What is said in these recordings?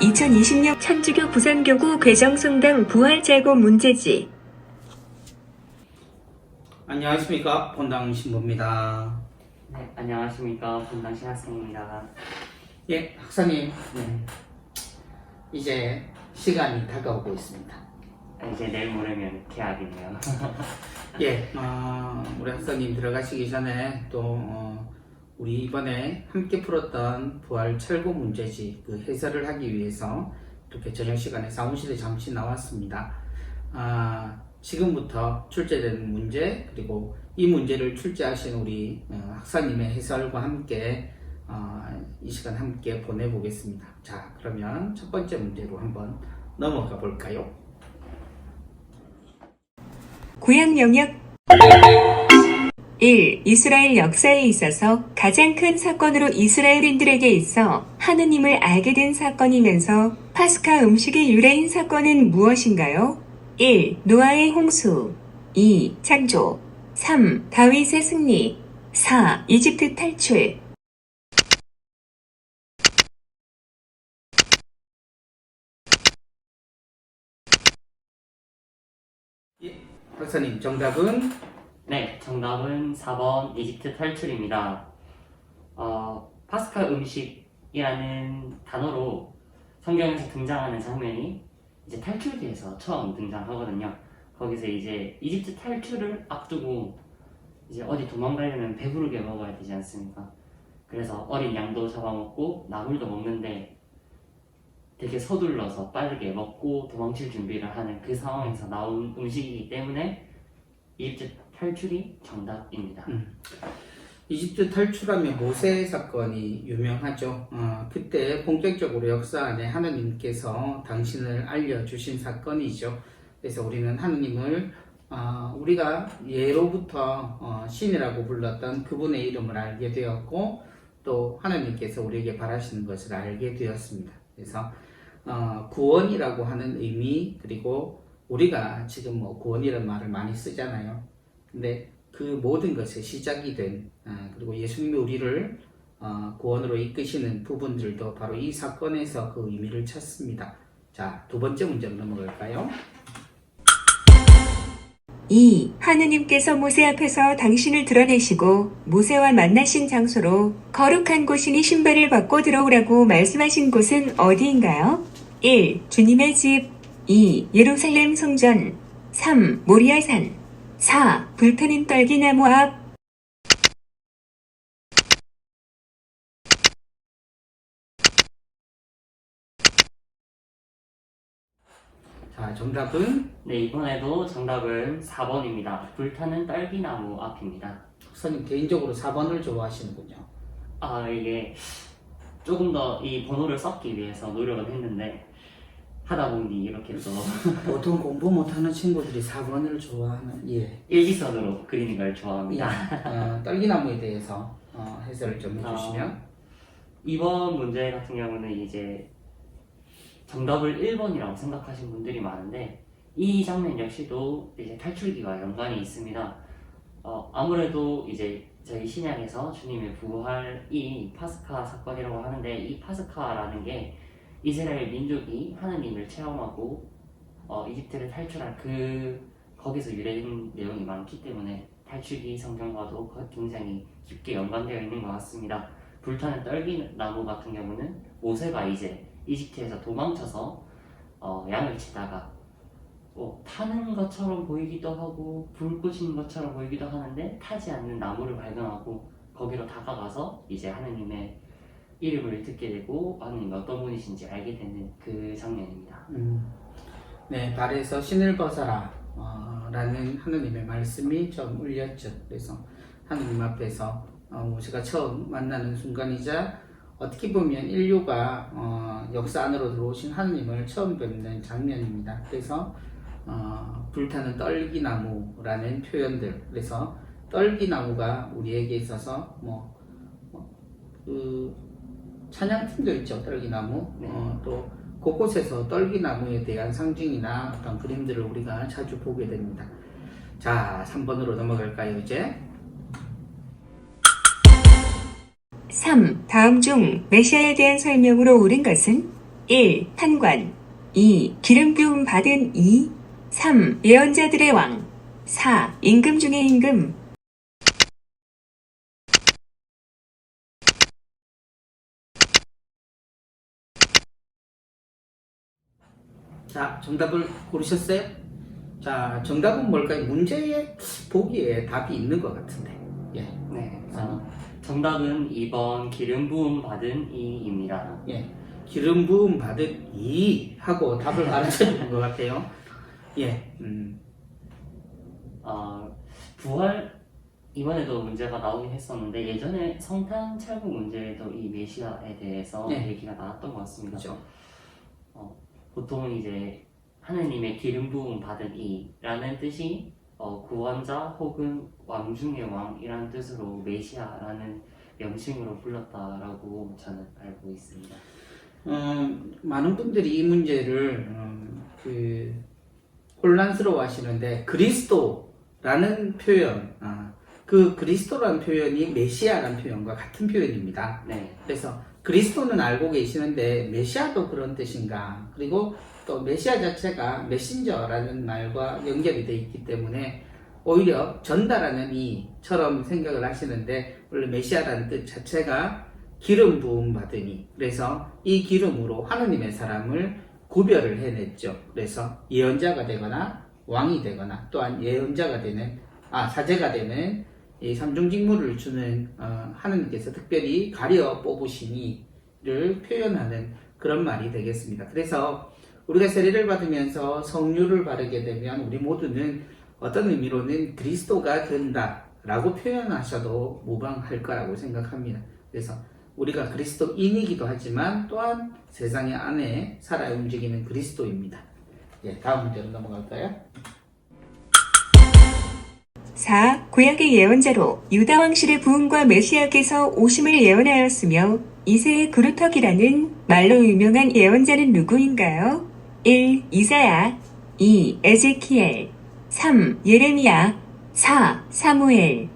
2020년 천주교 부산교구 괴정성당 부활제고 문제지. 안녕하십니까, 본당 신부입니다. 네, 안녕하십니까. 본당 신학생입니다. 예, 학사님, 이제 시간이 다가오고 있습니다. 이제 내일 모레면 개학이네요. 예, 우리 학사님 들어가시기 전에 또 우리 이번에 함께 풀었던 부활 철거 문제지 그 해설을 하기 위해서 이렇게 저녁 시간에 사무실에 잠시 나왔습니다. 지금부터 출제되는 문제, 그리고 이 문제를 출제하신 우리 학사님의 해설과 함께 이 시간 함께 보내보겠습니다. 자, 그러면 첫 번째 문제로 한번 넘어가 볼까요? 구약 영역 1. 이스라엘 역사에 있어서 가장 큰 사건으로 이스라엘인들에게 있어 하느님을 알게 된 사건이면서 파스카 음식의 유래인 사건은 무엇인가요? 1. 노아의 홍수 2. 창조 3. 다윗의 승리 4. 이집트 탈출. 예, 박사님 정답은? 네, 정답은 4번 이집트 탈출입니다. 파스카 음식이라는 단어로 성경에서 등장하는 장면이 이제 탈출기에서 처음 등장하거든요. 거기서 이제 이집트 탈출을 앞두고 이제 어디 도망가려면 배부르게 먹어야 되지 않습니까? 그래서 어린 양도 잡아먹고 나물도 먹는데 되게 서둘러서 빠르게 먹고 도망칠 준비를 하는 그 상황에서 나온 음식이기 때문에 이집트 탈출이 정답입니다. 이집트 탈출하면 모세 사건이 유명하죠. 그때 본격적으로 역사 안에 하나님께서 당신을 알려주신 사건이죠. 그래서 우리는 하나님을 우리가 예로부터 신이라고 불렀던 그분의 이름을 알게 되었고, 또 하나님께서 우리에게 바라시는 것을 알게 되었습니다. 그래서 구원이라고 하는 의미, 그리고 우리가 지금 구원이라는 말을 많이 쓰잖아요. 근데 그 모든 것의 시작이 된, 그리고 예수님이 우리를 구원으로 이끄시는 부분들도 바로 이 사건에서 그 의미를 찾습니다. 자, 두 번째 문제로 넘어갈까요? 2. 하느님께서 모세 앞에서 당신을 드러내시고 모세와 만나신 장소로 거룩한 곳이니 신발을 벗고 들어오라고 말씀하신 곳은 어디인가요? 1. 주님의 집 2. 예루살렘 성전 3. 모리아산 4. 불타는 떨기나무 앞. 자, 정답은? 네, 이번에도 정답은 4번입니다. 불타는 딸기나무 앞입니다. 박사님 개인적으로 4번을 좋아하시는군요. 이게 조금 더 이 번호를 썼기 위해서 노력은 했는데 하다 보니 이렇게 또 보통 공부 못하는 친구들이 4번을 좋아하는, 예. 일기선으로 그리는 걸 좋아합니다. 딸기나무에 대해서 해설을 좀 해주시면. 이번 문제 같은 경우는 이제 정답을 1번이라고 생각하신 분들이 많은데 이 장면 역시도 이제 탈출기와 연관이 있습니다. 아무래도 이제 저희 신약에서 주님의 부활이 파스카 사건이라고 하는데, 이 파스카라는 게 이스라엘 민족이 하느님을 체험하고 이집트를 탈출한 거기서 유래된 내용이 많기 때문에 탈출기 성경과도 굉장히 깊게 연관되어 있는 것 같습니다. 불타는 떨기나무 같은 경우는 모세가 이제 이집트에서 도망쳐서 양을 치다가 타는 것처럼 보이기도 하고 불 꽂힌 것처럼 보이기도 하는데 타지 않는 나무를 발견하고 거기로 다가가서 이제 하느님의 이름을 듣게 되고 하느님이 어떤 분이신지 알게 되는 그 장면입니다. 네, 발에서 신을 벗어라 라는 하느님의 말씀이 처음 울렸죠. 그래서 하느님 앞에서 모세가 처음 만나는 순간이자 어떻게 보면 인류가 역사 안으로 들어오신 하느님을 처음 뵙는 장면입니다. 그래서 불타는 떨기나무라는 표현들, 그래서 떨기나무가 우리에게 있어서 찬양팀도 있죠. 떨기나무. 네. 또 곳곳에서 떨기나무에 대한 상징이나 어떤 그림들을 우리가 자주 보게 됩니다. 자, 3번으로 넘어갈까요, 이제? 3. 다음 중 메시아에 대한 설명으로 옳은 것은? 1. 판관 2. 기름 부음 받은 이 3. 예언자들의 왕 4. 임금 중의 임금 자, 정답을 고르셨어요? 자, 정답은 뭘까요? 문제에 보기에 답이 있는 것 같은데. 예, 네. 정답은 2번 기름 부음 받은 이입니다. 예. 기름 부음 받은 이 하고 답을 가르쳐 주는 것 같아요. 예, 부활 이번에도 문제가 나오긴 했었는데 예전에 성탄 철거 문제에도 이 메시아에 대해서 네. 얘기가 나왔던 것 같습니다. 그렇죠. 보통은 이제 하느님의 기름 부음 받은 이라는 뜻이 구원자 혹은 왕 중의 왕이라는 뜻으로 메시아라는 명칭으로 불렀다라고 저는 알고 있습니다. 많은 분들이 이 문제를 혼란스러워 하시는데 그리스도라는 표현, 그 그리스도라는 표현이 메시아라는 표현과 같은 표현입니다. 네. 그래서 그리스도는 알고 계시는데 메시아도 그런 뜻인가? 그리고 또 메시아 자체가 메신저라는 말과 연결이 되어 있기 때문에 오히려 전달하는 이처럼 생각을 하시는데 원래 메시아라는 뜻 자체가 기름 부음 받으니 그래서 이 기름으로 하느님의 사람을 구별을 해냈죠. 그래서 예언자가 되거나 왕이 되거나 또한 예언자가 되는 사제가 되는 이 삼중 직무를 주는 하느님께서 특별히 가려 뽑으시니를 표현하는 그런 말이 되겠습니다. 그래서 우리가 세례를 받으면서 성류를 바르게 되면 우리 모두는 어떤 의미로는 그리스도가 된다라고 표현하셔도 무방할 거라고 생각합니다. 그래서 우리가 그리스도인이기도 하지만 또한 세상의 안에 살아 움직이는 그리스도입니다. 예, 다음 문제로 넘어갈까요? 4. 구약의 예언자로 유다 왕실의 부흥과 메시아께서 오심을 예언하였으며 이새의 그루터기라는 말로 유명한 예언자는 누구인가요? 1. 이사야 2. 에제키엘 3. 예레미야 4. 사무엘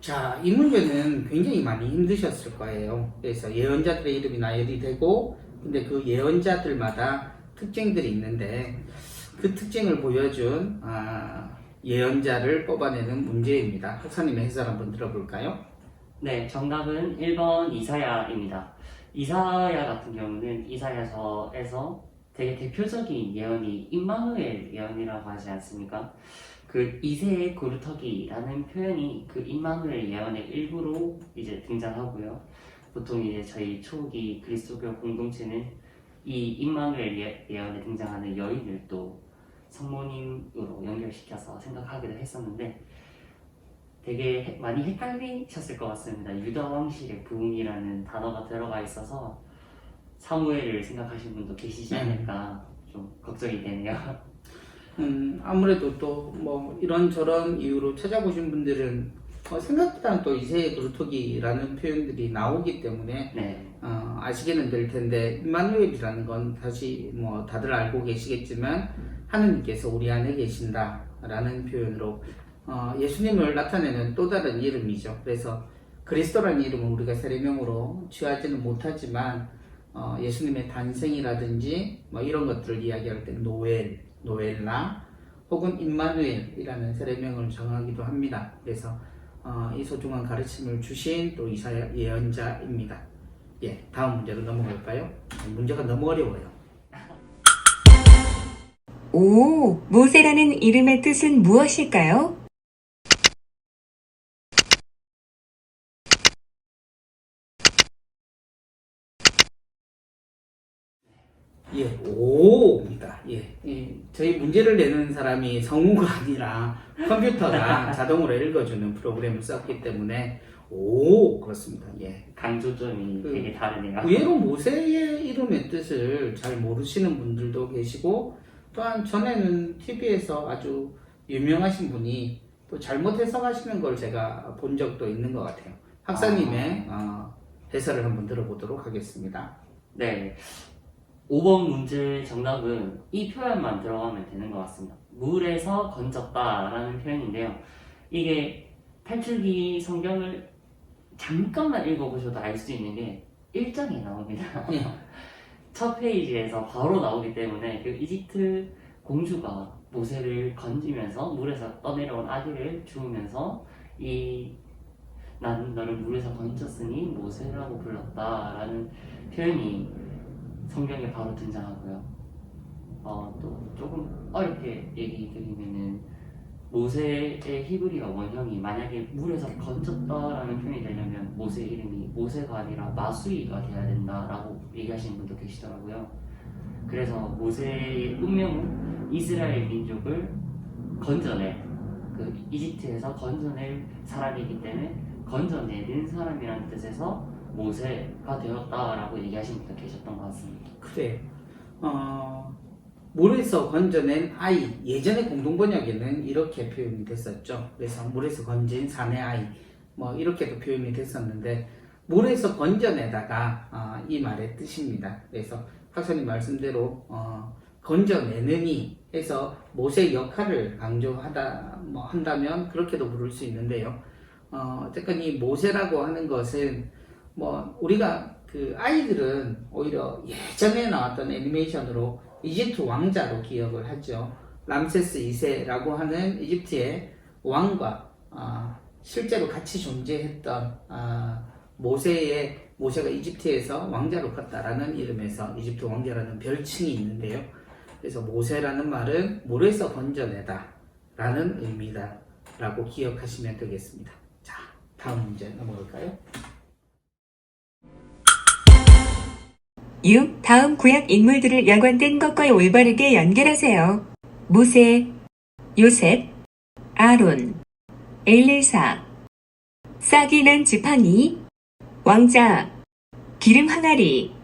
자, 이 문제는 굉장히 많이 힘드셨을 거예요. 그래서 예언자들의 이름이 나열이 되고, 근데 그 예언자들마다 특징들이 있는데, 그 특징을 보여준 예언자를 뽑아내는 문제입니다. 학사님의 해설 한번 들어볼까요? 네, 정답은 1번 이사야입니다. 이사야 같은 경우는 이사야서에서 되게 대표적인 예언이 임마누엘 예언이라고 하지 않습니까? 그 이새의 고루터기라는 표현이 그 임마누엘 예언의 일부로 이제 등장하고요. 보통 이제 저희 초기 그리스도교 공동체는 이 임마누엘 예언에 등장하는 여인을 또 성모님으로 연결시켜서 생각하기도 했었는데 되게 많이 헷갈리셨을 것 같습니다. 유다 왕실의 부흥이라는 단어가 들어가 있어서 사무엘을 생각하시는 분도 계시지 않을까 좀 걱정이 되네요. 아무래도 또 뭐 이런저런 이유로 찾아보신 분들은 생각보다는 또 이세의 그루터기라는 표현들이 나오기 때문에 네. 아시게는 될 텐데 임마누엘이라는 건 다시 뭐 다들 알고 계시겠지만 하느님께서 우리 안에 계신다라는 표현으로 예수님을 나타내는 또 다른 이름이죠. 그래서 그리스도라는 이름을 우리가 세례명으로 취하지는 못하지만 예수님의 단생이라든지 뭐 이런 것들을 이야기할 때 노엘, 노엘라 혹은 임마누엘이라는 세례명을 정하기도 합니다. 그래서 이 소중한 가르침을 주신 또 이사야 예언자입니다. 예, 다음 문제로 넘어갈까요? 문제가 너무 어려워요. 5. 모세라는 이름의 뜻은 무엇일까요? 예, 5입니다. 예, 저희 문제를 내는 사람이 성우가 아니라 컴퓨터가 자동으로 읽어주는 프로그램을 썼기 때문에 5 그렇습니다. 예. 강조점이 되게 다르네요. 의외로 모세의 이름의 뜻을 잘 모르시는 분들도 계시고 또한 전에는 TV에서 아주 유명하신 분이 또 잘못 해석하시는 걸 제가 본 적도 있는 것 같아요. 학사님의 해설을 한번 들어보도록 하겠습니다. 네. 5번 문제 정답은 이 표현만 들어가면 되는 것 같습니다. 물에서 건졌다라는 표현인데요. 이게 탈출기 성경을 잠깐만 읽어보셔도 알 수 있는 게 1장에 나옵니다. 예. 첫 페이지에서 바로 나오기 때문에 그 이집트 공주가 모세를 건지면서 물에서 떠내려온 아기를 주우면서 난 너를 물에서 건졌으니 모세라고 불렀다라는 표현이 성경에 바로 등장하고요. 또 조금 어렵게 얘기 드리면은 모세의 히브리어 원형이 만약에 물에서 건졌다라는 표현이 되려면 모세 이름이 모세가 아니라 마수이가 돼야 된다라고 얘기하시는 분도 계시더라고요. 그래서 모세의 운명은 이스라엘 민족을 그 이집트에서 건져낼 사람이기 때문에 건져내는 사람이라는 뜻에서 모세가 되었다라고 얘기하시는 분도 계셨던 것 같습니다. 그래. 물에서 건져낸 아이, 예전에 공동번역에는 이렇게 표현이 됐었죠. 그래서 물에서 건진 사내 아이, 뭐 이렇게도 표현이 됐었는데 물에서 건져내다가 이 말의 뜻입니다. 그래서 학생님 말씀대로 건져내느니 해서 모세의 역할을 한다면 그렇게도 부를 수 있는데요. 어쨌건 이 모세라고 하는 것은 뭐 우리가 그 아이들은 오히려 예전에 나왔던 애니메이션으로 이집트 왕자로 기억을 하죠. 람세스 2세라고 하는 이집트의 왕과 실제로 같이 존재했던 모세가 이집트에서 왕자로 컸다라는 이름에서 이집트 왕자라는 별칭이 있는데요. 그래서 모세라는 말은 물에서 건져내다 라는 의미다 라고 기억하시면 되겠습니다. 자, 다음 문제 넘어갈까요? 6. 다음 구약 인물들을 연관된 것과 올바르게 연결하세요. 모세, 요셉, 아론, 엘리사, 싹이 난 지팡이, 왕자, 기름 항아리,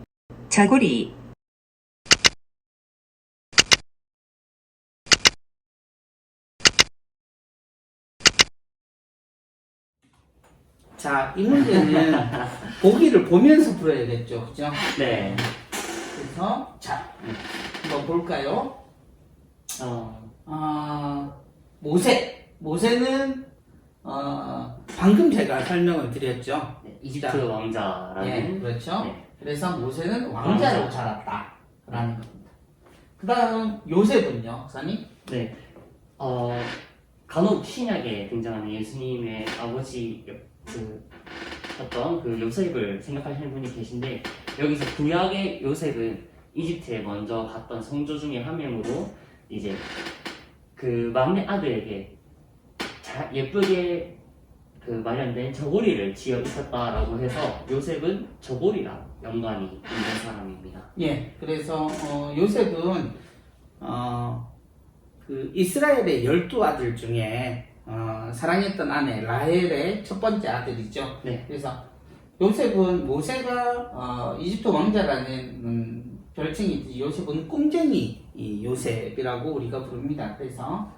저고리. 자, 이 문제는 보기를 보면서 풀어야겠죠. 그죠? 네. 그래서, 자, 한번 볼까요? 모세는, 방금 제가 설명을 드렸죠. 네, 이집트 왕자라는. 예, 그렇죠. 네. 그래서 모세는 왕자로 자랐다. 라는 겁니다. 그 다음, 요셉은요, 목사님? 네. 간혹 신약에 등장하는 예수님의 아버지 그 요셉을 생각하시는 분이 계신데, 여기서 구약의 요셉은 이집트에 먼저 갔던 성조 중에 한 명으로 이제 그 막내 아들에게 예쁘게 그 마련된 저고리를 지어 있었다라고 해서 요셉은 저고리랑 연관이 있는 사람입니다. 예, 그래서 요셉은 그 이스라엘의 12아들 중에 사랑했던 아내 라헬의 첫 번째 아들이죠. 네. 그래서 요셉은 모세가 이집트 왕자라는 별칭이 있듯이 요셉은 꿈쟁이 요셉이라고 우리가 부릅니다. 그래서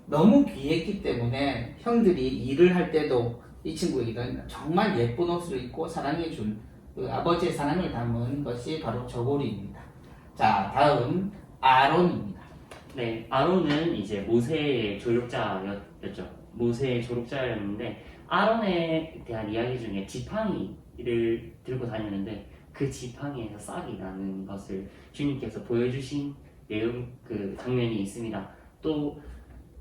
너무 귀했기 때문에 형들이 일을 할 때도 이 친구에게 정말 예쁜 옷을 입고 사랑해준 그 아버지의 사랑을 담은 것이 바로 저고리입니다. 자, 다음 아론입니다. 네, 아론은 이제 모세의 조력자였죠. 모세의 조력자였는데 아론에 대한 이야기 중에 지팡이를 들고 다녔는데 그 지팡이에서 싹이 나는 것을 주님께서 보여주신 내용 그 장면이 있습니다. 또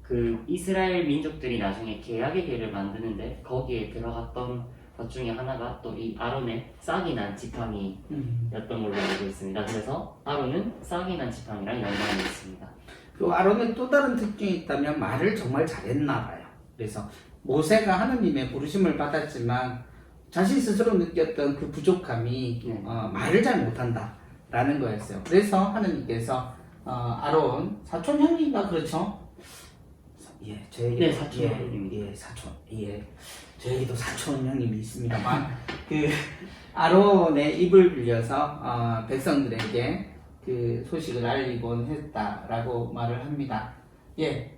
그 이스라엘 민족들이 나중에 계약의 궤를 만드는데 거기에 들어갔던 것 중에 하나가 또 이 아론의 싹이 난 지팡이였던 걸로 알고 있습니다. 그래서 아론은 싹이 난 지팡이랑 연관이 있습니다. 그 아론의 또 다른 특징이 있다면 말을 정말 잘했나 봐요. 그래서 모세가 하느님의 부르심을 받았지만 자신 스스로 느꼈던 그 부족함이 말을 잘 못한다 라는 거였어요. 그래서 하느님께서 아론 사촌 형님인가 그렇죠? 예, 저에게 네, 사촌 형님입니다. 예, 사촌. 예, 저에게도 사촌 형님이 있습니다만 그 아론의 입을 빌려서 백성들에게 그 소식을 알리곤 했다라고 말을 합니다. 예.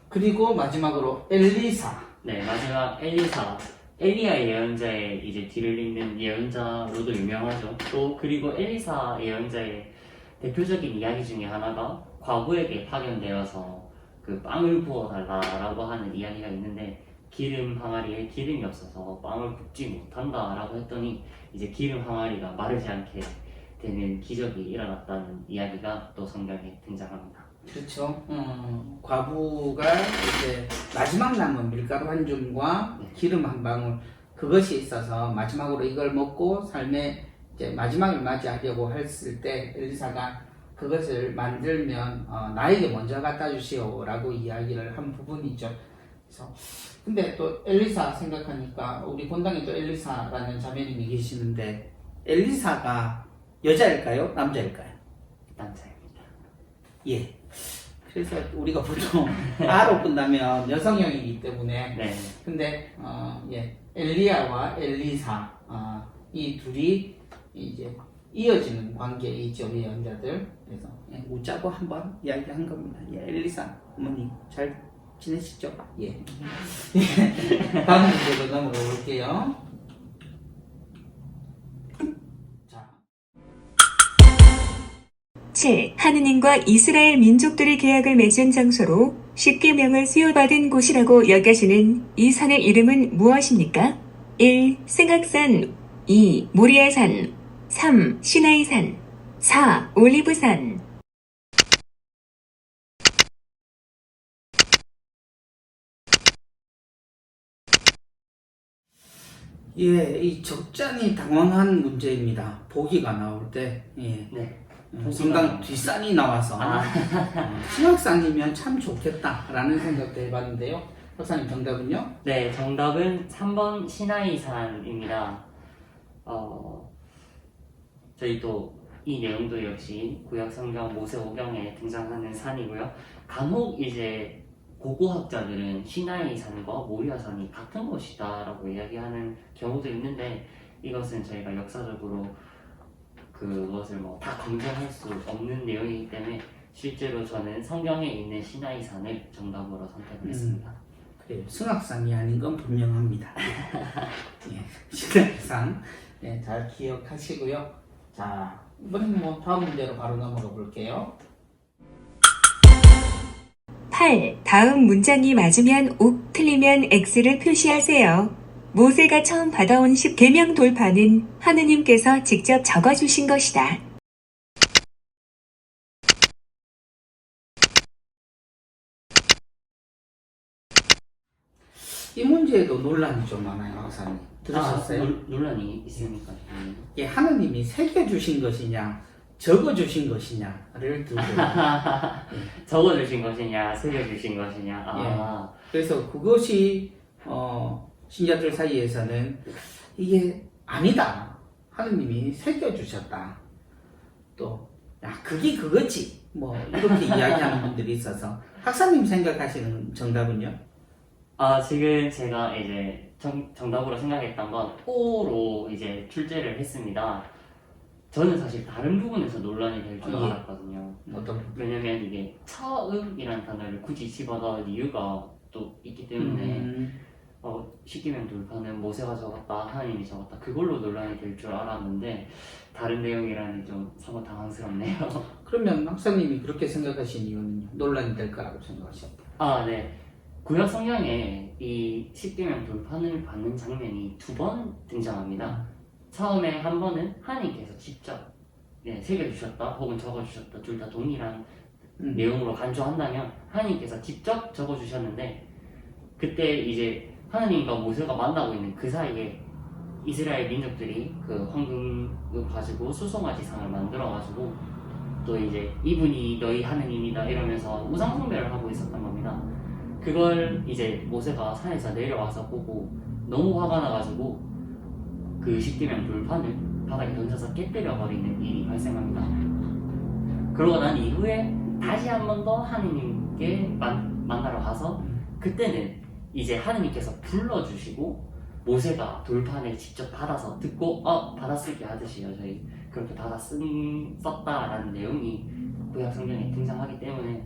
그리고 마지막으로 엘리사. 네, 마지막 엘리사. 엘리야 예언자의 이제 뒤를 잇는 예언자로도 유명하죠. 또 그리고 엘리사 예언자의 대표적인 이야기 중에 하나가 과부에게 파견되어서 그 빵을 부어달라라고 하는 이야기가 있는데 기름 항아리에 기름이 없어서 빵을 굽지 못한다라고 했더니 이제 기름 항아리가 마르지 않게 되는 기적이 일어났다는 이야기가 또 성경에 등장합니다. 그렇죠. 과부가 이제 마지막 남은 밀가루 한 줌과 네. 기름 한 방울 그것이 있어서 마지막으로 이걸 먹고 삶의 이제 마지막을 맞이하려고 했을 때 엘리사가 그것을 만들면 나에게 먼저 갖다 주시오라고 이야기를 한 부분이죠. 그래서 근데 또 엘리사 생각하니까 우리 본당에 또 엘리사라는 자매님이 계시는데 엘리사가 여자일까요? 남자일까요? 남자입니다. 예. 그래서 우리가 보통 아로 끝나면 여성형이기 때문에 네. 근데 예. 엘리야와 엘리사 이 둘이 이제 이어지는 관계이죠 우리 연자들. 그래서 예, 웃자고 한번 이야기한 겁니다. 예, 엘리사 어머니 잘 지내시죠? 예. 예. 다음 문제로 넘어가 볼게요. 자. 7. 하느님과 이스라엘 민족들이 계약을 맺은 장소로 십계명을 수여받은 곳이라고 여겨지는 이 산의 이름은 무엇입니까? 1. 승악산 2. 모리아산 3. 시나이산 4. 올리브산 예, 이 적잖이 당황한 문제입니다. 보기가 나올 때, 예. 네. 상당 뒷산이 나와서 신학산이면 참 좋겠다라는 생각도 해봤는데요. 박사님 정답은요? 네, 정답은 3번 시나이산입니다. 저희 또 이 내용도 역시 구약성경 모세오경에 등장하는 산이고요. 간혹 이제 고고학자들은 시나이산과 모리아산이 같은 곳이다라고 이야기하는 경우도 있는데 이것은 저희가 역사적으로 그것을 뭐 다 검증할 수 없는 내용이기 때문에 실제로 저는 성경에 있는 시나이산을 정답으로 선택을 했습니다. 그래요. 승악산이 아닌 건 분명합니다. 예, 신학산 예, 잘 기억하시고요. 자, 이번엔 뭐 다음 문제로 바로 넘어가 볼게요. 8. 다음 문장이 맞으면 O, 틀리면 X를 표시하세요. 모세가 처음 받아온 십계명 돌파는 하느님께서 직접 적어주신 것이다. 이 문제에도 논란이 좀 많아요, 박사님. 들으셨어요? 논란이 있습니까? 예, 하느님이 새겨주신 것이냐, 적어주신 것이냐를 두고 적어주신 것이냐, 새겨주신 것이냐. 그래서 그것이 신자들 사이에서는 이게 아니다. 하느님이 새겨주셨다. 또 야, 그게 그거지. 뭐 이렇게 이야기하는 분들이 있어서 학사님 생각하시는 정답은요? 지금 제가 이제 정답으로 생각했던 건 O로 이제 출제를 했습니다. 저는 사실 다른 부분에서 논란이 될 줄 예. 알았거든요. 어떤 왜냐면 이게 처음이라는 단어를 굳이 집어넣은 이유가 또 있기 때문에 십계명 돌파는 모세가 적었다, 하나님이 적었다 그걸로 논란이 될 줄 알았는데 다른 내용이라니 좀 somewhat 당황스럽네요. 그러면 학사님이 그렇게 생각하신 이유는요? 논란이 될 거라고 생각하셨다. 네. 구약 성경에 이 십계명 돌판을 받는 장면이 2번 등장합니다. 처음에 한 번은 하나님께서 직접 새겨주셨다 혹은 적어주셨다 둘 다 동일한 내용으로 간주한다면 하나님께서 직접 적어주셨는데 그때 이제 하나님과 모세가 만나고 있는 그 사이에 이스라엘 민족들이 그 황금을 가지고 수송아지상을 만들어가지고 또 이제 이분이 너희 하느님이다 이러면서 우상 숭배를 하고 있었던 겁니다. 그걸 이제 모세가 산에서 내려와서 보고 너무 화가 나가지고 그 십계명 돌판을 바닥에 던져서 깨뜨려 버리는 일이 발생합니다. 그러고 난 이후에 다시 한 번 더 하느님께 만나러 가서 그때는 이제 하느님께서 불러주시고 모세가 돌판을 직접 받아서 듣고 받아쓰기 하듯이요 저희 그렇게 썼다라는 내용이 구약 성경에 등장하기 때문에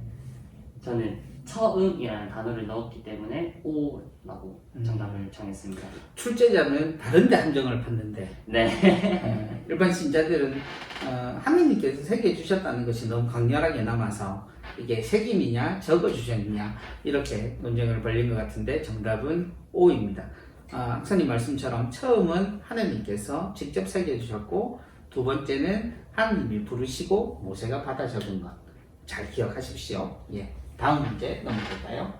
저는 처음이라는 단어를 넣었기 때문에 O라고 정답을 정했습니다. 출제자는 다른데 함정을 팠는데 네. 일반 신자들은 하느님께서 새겨주셨다는 것이 너무 강렬하게 남아서 이게 새김이냐 적어주셨느냐 이렇게 논쟁을 벌린 것 같은데 정답은 O입니다. 학사님 말씀처럼 처음은 하느님께서 직접 새겨주셨고 두 번째는 하느님이 부르시고 모세가 받아 적은 것. 잘 기억하십시오. 예, 다음 문제 넘어갈까요?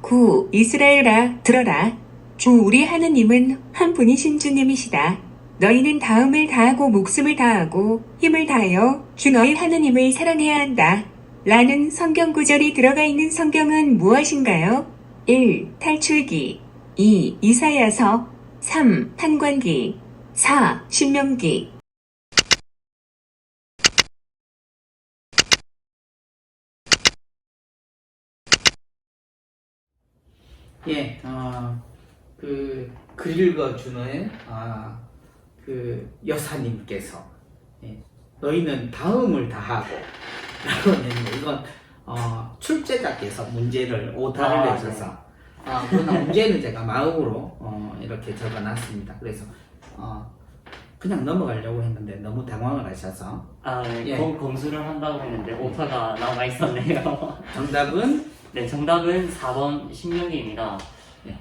9. 이스라엘아 들어라. 주 우리 하느님은 한 분이신 주님이시다. 너희는 다음을 다하고 목숨을 다하고 힘을 다하여 주 너희 하느님을 사랑해야 한다. 라는 성경 구절이 들어가 있는 성경은 무엇인가요? 1. 탈출기 2. 이사야서 3. 판관기 4. 신명기 예, 글 읽어주는 그 여사님께서 너희는 다음을 다하고 라고 했는데 이건 출제자께서 문제를 오타를 내셔서 그러나 문제는 제가 마음으로 이렇게 적어놨습니다. 그래서 그냥 넘어가려고 했는데 너무 당황을 하셔서 네. 예. 검수를 한다고 했는데 오타가 남아 있었네요. 정답은 네, 정답은 4번 신명기입니다. 네.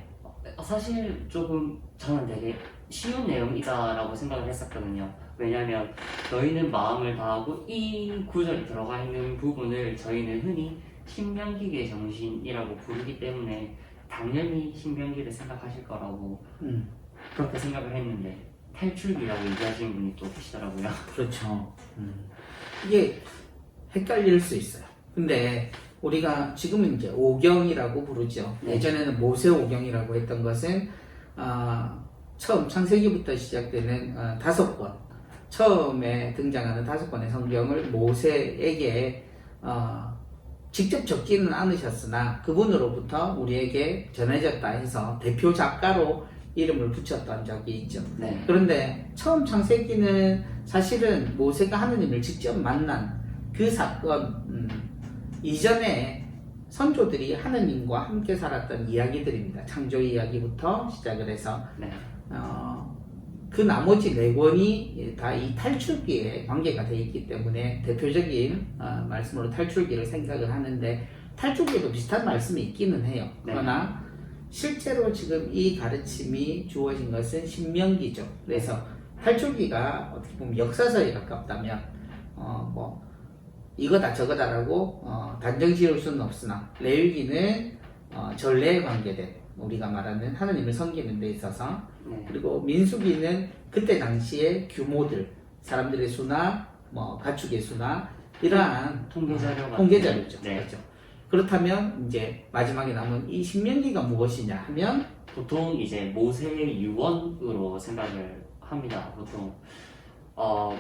사실 조금 저는 되게 쉬운 내용이다라고 생각을 했었거든요. 왜냐하면 너희는 마음을 다하고 이 구절이 들어가 있는 부분을 저희는 흔히 신명기의 정신이라고 부르기 때문에 당연히 신명기를 생각하실 거라고 그렇게 생각을 했는데 탈출기라고 얘기하시는 분이 또 계시더라고요. 그렇죠. 이게 헷갈릴 수 있어요. 근데 우리가 지금은 이제 오경이라고 부르죠. 네. 예전에는 모세 오경이라고 했던 것은 처음 창세기부터 시작되는 5권, 처음에 등장하는 5권의 성경을 모세에게 직접 적지는 않으셨으나 그분으로부터 우리에게 전해졌다 해서 대표 작가로 이름을 붙였던 적이 있죠. 네. 그런데 처음 창세기는 사실은 모세가 하느님을 직접 만난 그 사건 이전에 선조들이 하느님과 함께 살았던 이야기들입니다. 창조 이야기부터 시작을 해서 네. 그 나머지 4권이 다 이 탈출기에 관계가 되어 있기 때문에 대표적인 말씀으로 탈출기를 생각을 하는데 탈출기에도 비슷한 말씀이 있기는 해요. 그러나 실제로 지금 이 가르침이 주어진 것은 신명기죠. 그래서 탈출기가 어떻게 보면 역사서에 가깝다면 뭐 이거다 저거다라고 단정 지을 수는 없으나 레위기는 전례에 관계된 우리가 말하는 하느님을 섬기는 데 있어서 그리고 민수기는 그때 당시의 규모들 사람들의 수나 뭐 가축의 수나 이러한 통계자료죠. 네. 그렇죠. 그렇다면 이제 마지막에 남은 이 신명기가 무엇이냐 하면 보통 이제 모세의 유언으로 생각을 합니다. 보통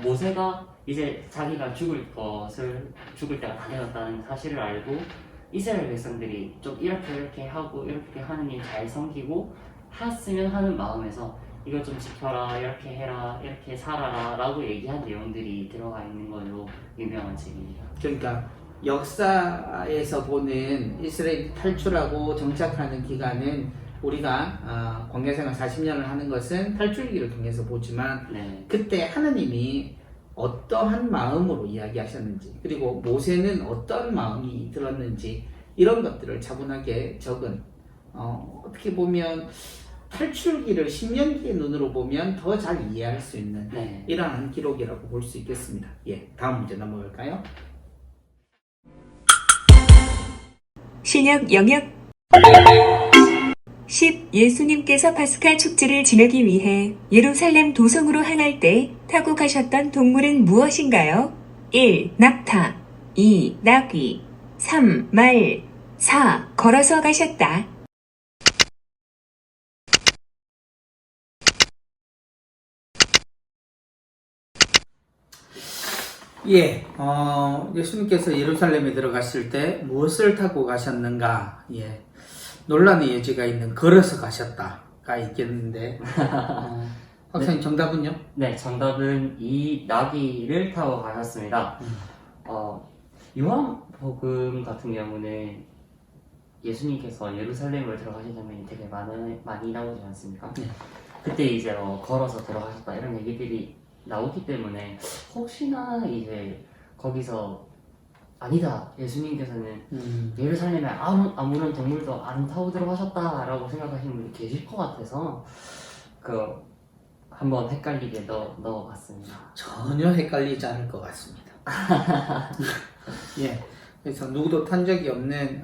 모세가 이제 자기가 죽을 때가 다 되었다는 사실을 알고 이스라엘 백성들이 좀 이렇게 하고 이렇게 하느님 잘 섬기고 하였으면 하는 마음에서 이거 좀 지켜라, 이렇게 해라, 이렇게 살아라 라고 얘기한 내용들이 들어가 있는 걸로 유명한 책입니다. 그러니까 역사에서 보는 이스라엘이 탈출하고 정착하는 기간은 우리가 광야생활 40년을 하는 것은 탈출기를 통해서 보지만 그때 하느님이 어떠한 마음으로 이야기하셨는지 그리고 모세는 어떤 마음이 들었는지 이런 것들을 차분하게 적은 어떻게 보면 탈출기를 신명기의 눈으로 보면 더 잘 이해할 수 있는 이러한 기록이라고 볼 수 있겠습니다. 예, 다음 문제 넘어갈까요? 신약 영역 10. 예수님께서 파스카 축제를 지내기 위해 예루살렘 도성으로 향할 때 타고 가셨던 동물은 무엇인가요? 1. 낙타 2. 나귀 3. 말 4. 걸어서 가셨다. 예, 예수님께서 예루살렘에 들어갔을 때 무엇을 타고 가셨는가? 예, 논란의 여지가 있는 걸어서 가셨다가 있겠는데, 학생님 정답은요? 네, 정답은 이 나귀를 타고 가셨습니다. 요한복음 같은 경우는 예수님께서 예루살렘을 들어가신 장면이 되게 많이 나오지 않습니까? 네. 그때 이제 걸어서 들어가셨다 이런 얘기들이 나오기 때문에 혹시나 이제 거기서 아니다, 예수님께서는 예루살렘에 아무런 동물도 안 타고 들어가셨다라고 생각하시는 분이 계실 것 같아서 한번 헷갈리게 넣어봤습니다. 전혀 헷갈리지 않을 것 같습니다. 예, 그래서 누구도 탄 적이 없는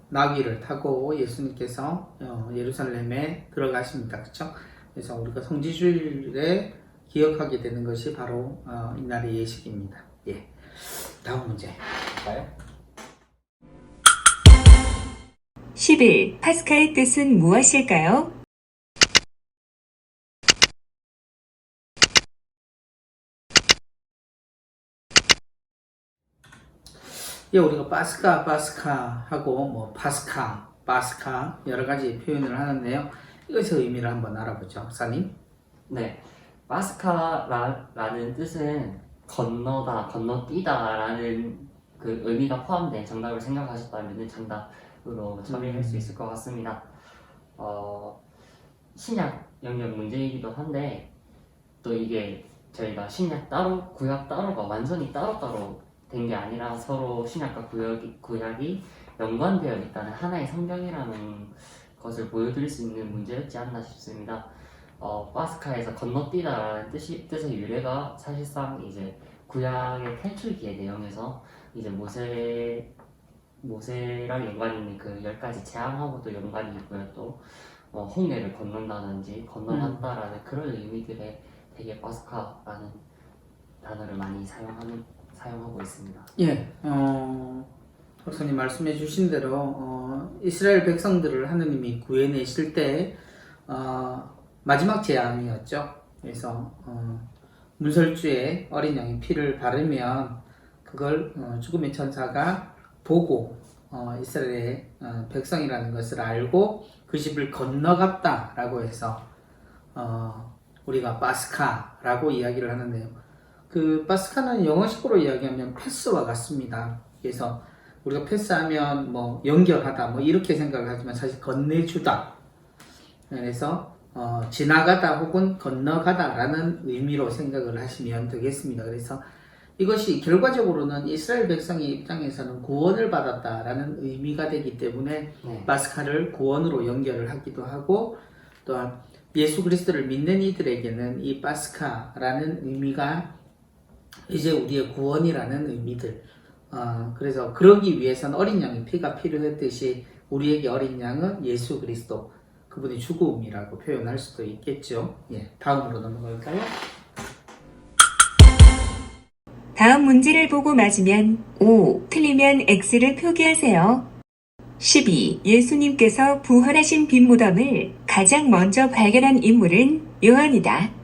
나귀를 타고 예수님께서 예루살렘에 들어가십니다. 그렇죠? 그래서 우리가 성지주일에 기억하게 되는 것이 바로 이날의 예식입니다. 예, 다음 문제 볼까요? 11. 파스카의 뜻은 무엇일까요? 예, 우리가 파스카 하고 뭐 바스카 여러 가지 표현을 하는데요. 이것의 의미를 한번 알아보죠, 목사님. 네, 파스카라는 뜻은 건너다, 건너뛰다라는 그 의미가 포함된 정답을 생각하셨다면 정답으로 처리할 수 있을 것 같습니다. 신약 영역 문제이기도 한데 또 이게 저희가 신약 따로, 구약 따로가 완전히 따로따로 된 게 아니라 서로 신약과 구약이 연관되어 있다는 하나의 성경이라는 것을 보여드릴 수 있는 문제였지 않나 싶습니다. 파스카에서 건너뛰다라는 뜻의 유래가 사실상 이제 구약의 탈출기의 내용에서 이제 모세랑 연관이 있는 그 10가지 재앙하고도 연관이 있고요. 또 홍해를 건넌다든지 건너갔다라는 그런 의미들의 되게 파스카라는 단어를 많이 사용하고 있습니다. 예, 박사님 말씀해 주신 대로 이스라엘 백성들을 하느님이 구해내실 때 마지막 재앙이었죠. 그래서 문설주에 어린 양의 피를 바르면 그걸 죽음의 천사가 보고 이스라엘의 백성이라는 것을 알고 그 집을 건너갔다라고 해서 우리가 파스카라고 이야기를 하는데요. 그 파스카는 영어식으로 이야기하면 패스와 같습니다. 그래서 우리가 패스하면 뭐 연결하다 뭐 이렇게 생각을 하지만 사실 건네주다. 그래서 지나가다 혹은 건너가다라는 의미로 생각을 하시면 되겠습니다. 그래서 이것이 결과적으로는 이스라엘 백성의 입장에서는 구원을 받았다라는 의미가 되기 때문에 파스카를 구원으로 연결을 하기도 하고 또한 예수 그리스도를 믿는 이들에게는 이 파스카라는 의미가 이제 우리의 구원이라는 의미들. 그래서 그러기 위해서는 어린 양의 피가 필요했듯이 우리에게 어린 양은 예수 그리스도 그분의 죽음이라고 표현할 수도 있겠죠. 예, 다음으로 넘어갈까요? 다음 문제를 보고 맞으면 O, 틀리면 X를 표기하세요. 12. 예수님께서 부활하신 빈 무덤을 가장 먼저 발견한 인물은 요한이다.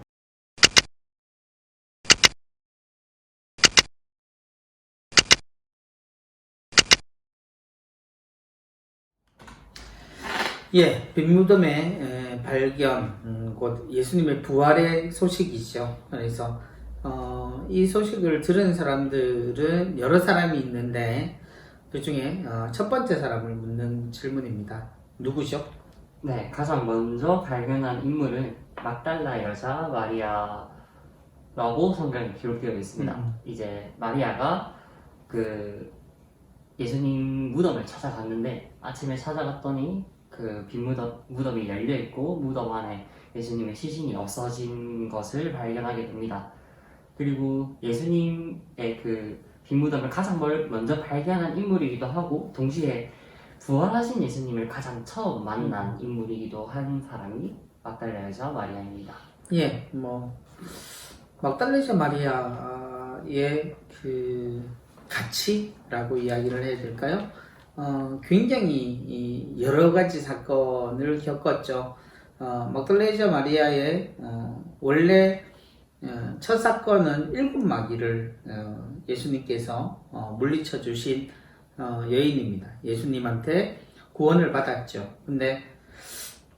예, 빈무덤의 발견, 곧 예수님의 부활의 소식이죠. 그래서 이 소식을 들은 사람들은 여러 사람이 있는데 그 중에 첫 번째 사람을 묻는 질문입니다. 누구죠? 네, 가장 먼저 발견한 인물은 막달라 여자 마리아라고 성경에 기록되어 있습니다. 이제 마리아가 그 예수님 무덤을 찾아갔는데 아침에 찾아갔더니 그 빈 무덤이 열려 있고 무덤 안에 예수님의 시신이 없어진 것을 발견하게 됩니다. 그리고 예수님의 그 빈 무덤을 가장 먼저 발견한 인물이기도 하고 동시에 부활하신 예수님을 가장 처음 만난 인물이기도 한 사람이 막달라 여자 마리아입니다. 예, 뭐 막달라 여자 마리아의 그 가치라고 이야기를 해야 될까요? 굉장히 여러 가지 사건을 겪었죠. 막달라 여자 마리아의 원래 첫 사건은 일곱 마귀를 예수님께서 물리쳐 주신 여인입니다. 예수님한테 구원을 받았죠. 근데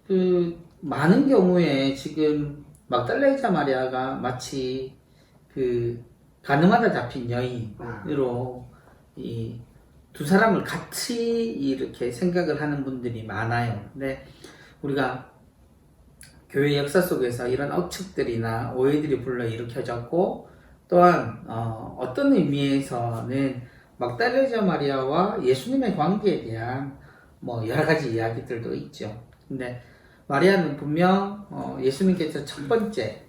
그 많은 경우에 지금 막달라 여자 마리아가 마치 그 가늠하다 잡힌 여인으로 이 두 사람을 같이 이렇게 생각을 하는 분들이 많아요. 근데 우리가 교회 역사 속에서 이런 억측들이나 오해들이 불러일으켜졌고 또한 어떤 의미에서는 막달레자 마리아와 예수님의 관계에 대한 뭐 여러 가지 이야기들도 있죠. 근데 마리아는 분명 예수님께서 첫 번째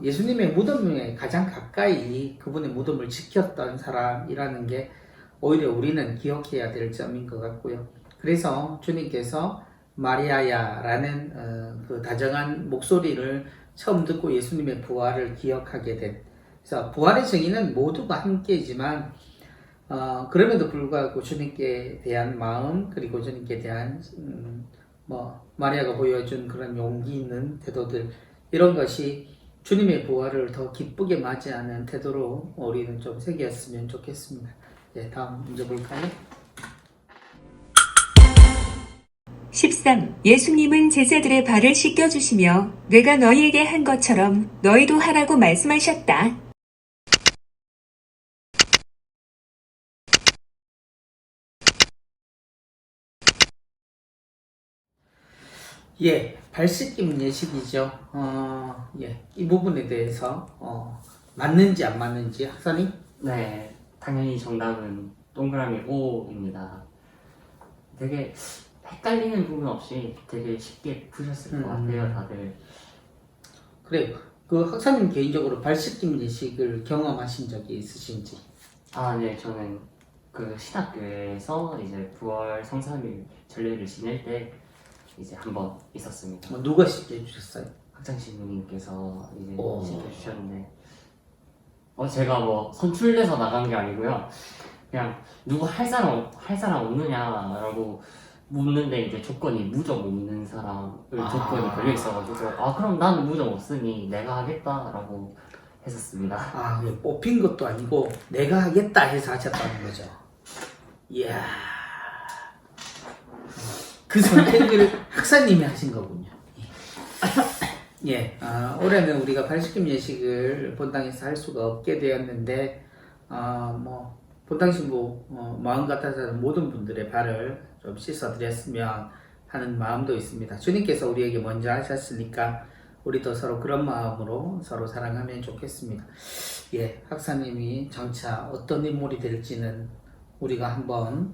예수님의 무덤에 가장 가까이 그분의 무덤을 지켰던 사람이라는 게 오히려 우리는 기억해야 될 점인 것 같고요. 그래서 주님께서 마리아야 라는 그 다정한 목소리를 처음 듣고 예수님의 부활을 기억하게 된, 그래서 부활의 정의는 모두가 함께이지만 그럼에도 불구하고 주님께 대한 마음, 그리고 주님께 대한 마리아가 보여준 그런 용기 있는 태도들, 이런 것이 주님의 부활을 더 기쁘게 맞이하는 태도로 우리는 좀 새겼으면 좋겠습니다. 네, 다음 문제 볼까요? 13. 예수님은 제자들의 발을 씻겨주시며 내가 너희에게 한 것처럼 너희도 하라고 말씀하셨다. 예, 발 씻김 예식이죠. 이 부분에 대해서 맞는지 안 맞는지 학사님? 네, 당연히 정답은 동그라미 O입니다. 되게 헷갈리는 부분 없이 되게 쉽게 푸셨을 것 같아요, 다들. 그래요. 그 학사님 개인적으로 발 씻김 예식을 경험하신 적이 있으신지? 네, 저는 그 신학교에서 이제 9월 성삼일 전례를 지낼 때 이제 한번 있었습니다. 누가 씻겨주셨어요? 학장신 누님께서 이제 오. 시켜주셨는데, 제가 뭐 선출돼서 나간 게 아니고요. 그냥 누구 할 사람 없느냐라고 묻는데 이제 조건이 무좀 없는 사람을 조건이 걸려 있어가지고 그럼 나는 무좀 없으니 내가 하겠다라고 했었습니다. 뽑힌 것도 아니고 내가 하겠다 해서 하셨다는 거죠. 이야, 그 선택을 학사님이 하신 거군요. 예, 올해는 우리가 발식김 예식을 본당에서 할 수가 없게 되었는데 본당 신부 마음 같아서 모든 분들의 발을 좀 씻어드렸으면 하는 마음도 있습니다. 주님께서 우리에게 먼저 하셨으니까 우리도 서로 그런 마음으로 서로 사랑하면 좋겠습니다. 예, 학사님이 장차 어떤 인물이 될지는 우리가 한번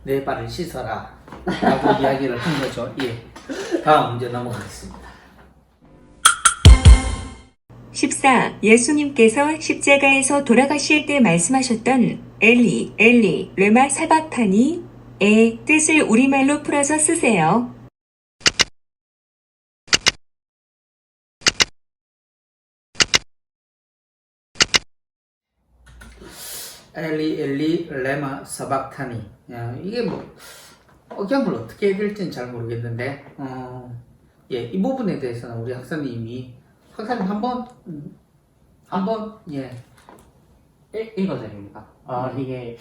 내 발을 씻어라 라고 이야기를 한 거죠. 예, 다음 문제 넘어가겠습니다. 14. 예수님께서 십자가에서 돌아가실 때 말씀하셨던 엘리, 엘리, 레마 사박타니의 뜻을 우리말로 풀어서 쓰세요. 엘리 엘리 레마 사박타니. 이게 뭐 억양을 어떻게 해야 될지는 잘 모르겠는데 이 부분에 대해서는 우리 학사님이 한번 읽어드립니까? 이게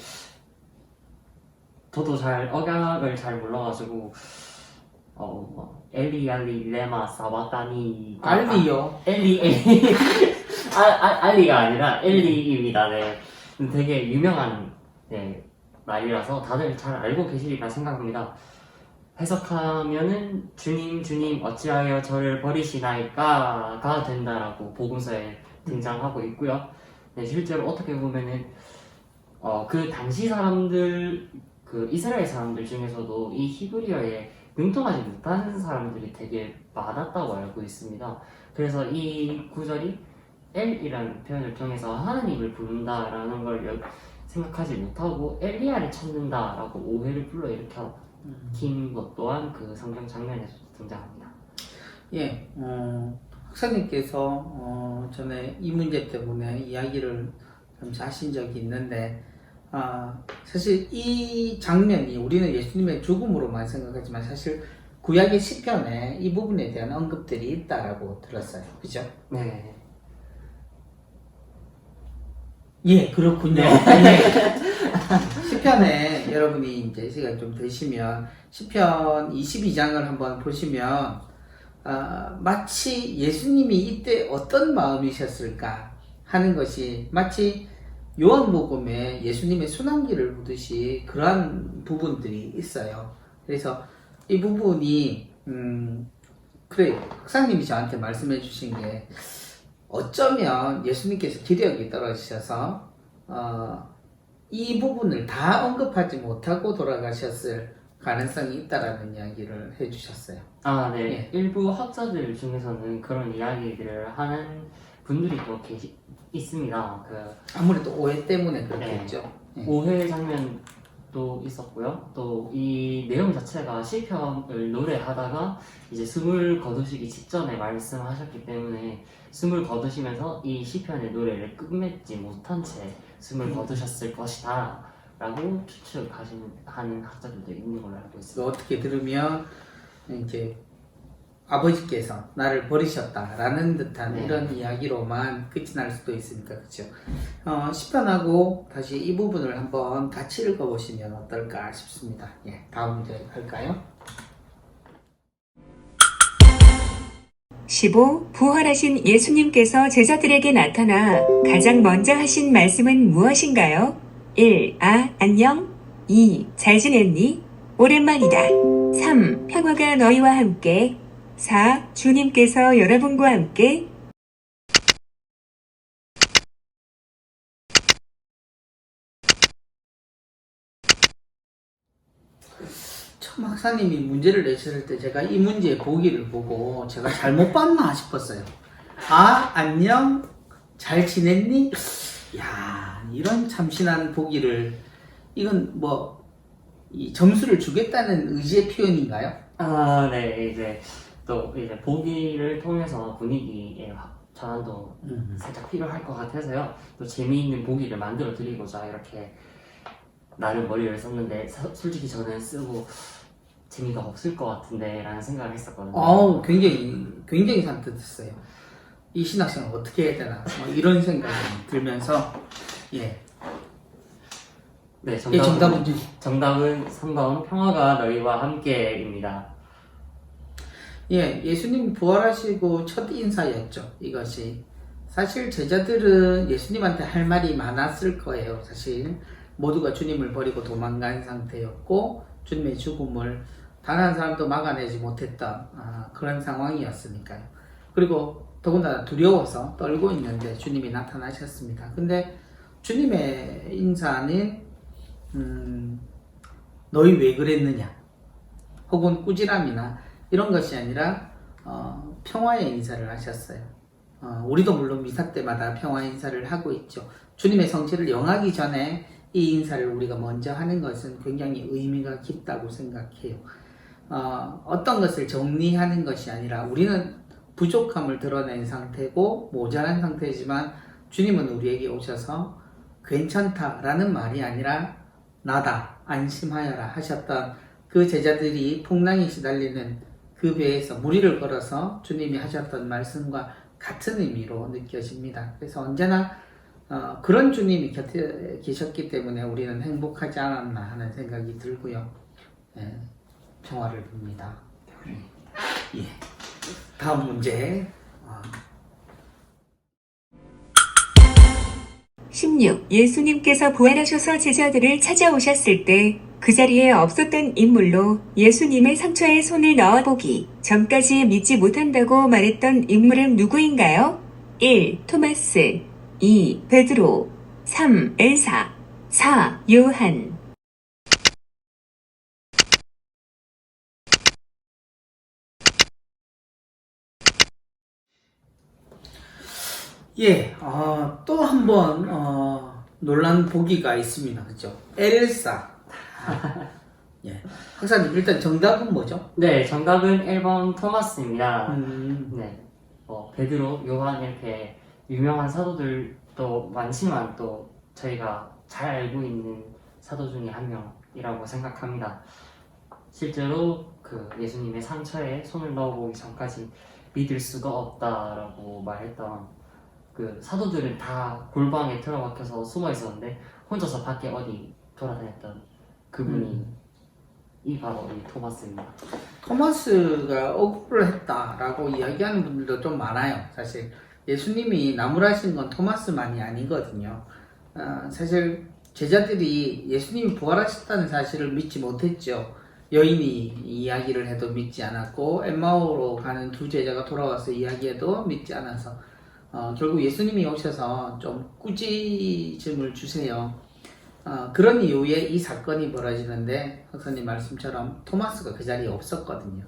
저도 억양을 잘 몰라가지고 엘리 알리 레마 사바타니 알리요. 알리가 아니라 엘리입니다. 네. 되게 유명한 말이라서 다들 잘 알고 계시리라 생각합니다. 해석하면은 주님 어찌하여 저를 버리시나이까가 된다라고 복음서에 등장하고 있고요. 네, 실제로 어떻게 보면은 그 당시 사람들, 그 이스라엘 사람들 중에서도 이 히브리어에 능통하지 못하는 사람들이 되게 많았다고 알고 있습니다. 그래서 이 구절이 엘이라는 표현을 통해서 하나님을 부른다라는 걸 생각하지 못하고 엘리야를 찾는다라고 오해를 불러일으켜 것 또한 그 성경 장면에서 등장합니다. 예, 학사님께서 전에 이 문제 때문에 이야기를 좀 하신 적이 있는데 사실 이 장면이 우리는 예수님의 죽음으로만 생각하지만 사실 구약의 시편에 이 부분에 대한 언급들이 있다라고 들었어요. 그죠? 네. 예, 그렇군요. 예. 시편에 여러분이 이제 시간 좀 되시면 시편 22장을 한번 보시면 마치 예수님이 이때 어떤 마음이셨을까 하는 것이 마치 요한복음에 예수님의 순환기를 보듯이 그러한 부분들이 있어요. 그래서 이 부분이 그래, 박사님이 저한테 말씀해 주신 게 어쩌면 예수님께서 기력이 떨어지셔서 이 부분을 다 언급하지 못하고 돌아가셨을 가능성이 있다라는 이야기를 해주셨어요. 아, 네. 예. 일부 학자들 중에서는 그런 이야기들을 하는 분들이 또 있습니다. 아무래도 오해 때문에 그렇겠죠. 예. 오해 장면도 있었고요. 또 이 내용 자체가 시편을 노래하다가 이제 숨을 거두시기 직전에 말씀하셨기 때문에 숨을 거두시면서 이 시편의 노래를 끝맺지 못한 채 숨을 거두셨을 것이다 라고 추측하는 학자들도 있는 걸로 알고 있습니다. 어떻게 들으면 이제 아버지께서 나를 버리셨다라는 듯한 네. 이런 이야기로만 끝이 날 수도 있으니까 그렇죠. 시편하고 다시 이 부분을 한번 같이 읽어보시면 어떨까 싶습니다. 예, 다음 문제 할까요? 15. 부활하신 예수님께서 제자들에게 나타나 가장 먼저 하신 말씀은 무엇인가요? 1. 안녕. 2. 잘 지냈니? 오랜만이다. 3. 평화가 너희와 함께. 4. 주님께서 여러분과 함께. 처음 박사님이 문제를 내셨을 때 제가 이 문제의 보기를 보고 제가 잘못 봤나 싶었어요. 안녕. 잘 지냈니? 야, 이런 참신한 보기를 이건 이 점수를 주겠다는 의지의 표현인가요? 아, 네. 이제 또 이제 보기를 통해서 분위기의 전환도 살짝 필요할 것 같아서요. 또 재미있는 보기를 만들어 드리고자 이렇게 나름 머리를 썼는데 솔직히 저는 쓰고 재미가 없을 것 같은데 라는 생각을 했었거든요. 굉장히 산뜻했어요. 이 신학생을 어떻게 해야 되나 이런 생각이 들면서 예. 네, 정답은 3번 평화가 너희와 함께입니다. 예, 예수님 부활하시고 첫 인사였죠. 이것이 사실 제자들은 예수님한테 할 말이 많았을 거예요. 사실 모두가 주님을 버리고 도망간 상태였고 주님의 죽음을 단 한 사람도 막아내지 못했던 그런 상황이었으니까요. 그리고 더군다나 두려워서 떨고 있는데 주님이 나타나셨습니다. 근데 주님의 인사는 너희 왜 그랬느냐 혹은 꾸지람이나 이런 것이 아니라 평화의 인사를 하셨어요. 우리도 물론 미사 때마다 평화의 인사를 하고 있죠. 주님의 성취를 영하기 전에 이 인사를 우리가 먼저 하는 것은 굉장히 의미가 깊다고 생각해요. 어떤 것을 정리하는 것이 아니라 우리는 부족함을 드러낸 상태고 모자란 상태지만 주님은 우리에게 오셔서 괜찮다라는 말이 아니라 나다 안심하여라 하셨던 그 제자들이 풍랑에 시달리는 그 배에서 무리를 걸어서 주님이 하셨던 말씀과 같은 의미로 느껴집니다. 그래서 언제나 그런 주님이 곁에 계셨기 때문에 우리는 행복하지 않았나 하는 생각이 들고요. 예, 평화를 빕니다. 예. 다음 문제. 16. 예수님께서 부활하셔서 제자들을 찾아오셨을 때 그 자리에 없었던 인물로 예수님의 상처에 손을 넣어보기 전까지 믿지 못한다고 말했던 인물은 누구인가요? 1. 토마스 2. 베드로 3. 엘사 4. 요한. 예, 또 한 번 논란 보기가 있습니다. 그죠? 엘사. 예. 박사님, 일단 정답은 뭐죠? 네, 정답은 1번 토마스입니다. 네. 베드로, 요한 이렇게 유명한 사도들도 많지만 또 저희가 잘 알고 있는 사도 중에 한 명이라고 생각합니다. 실제로 그 예수님의 상처에 손을 넣어보기 전까지 믿을 수가 없다라고 말했던 그 사도들은 다 골방에 틀어박혀서 숨어 있었는데 혼자서 밖에 어디 돌아다녔던 그분이 이 바로 이 토마스입니다. 토마스가 억울을 했다라고 이야기하는 분들도 좀 많아요. 사실 예수님이 나무라신 건 토마스만이 아니거든요. 사실 제자들이 예수님이 부활하셨다는 사실을 믿지 못했죠. 여인이 이야기를 해도 믿지 않았고 엠마오로 가는 두 제자가 돌아와서 이야기해도 믿지 않아서 결국 예수님이 오셔서 좀 꾸짖음을 주세요. 그런 이후에 이 사건이 벌어지는데 박사님 말씀처럼 토마스가 그 자리에 없었거든요.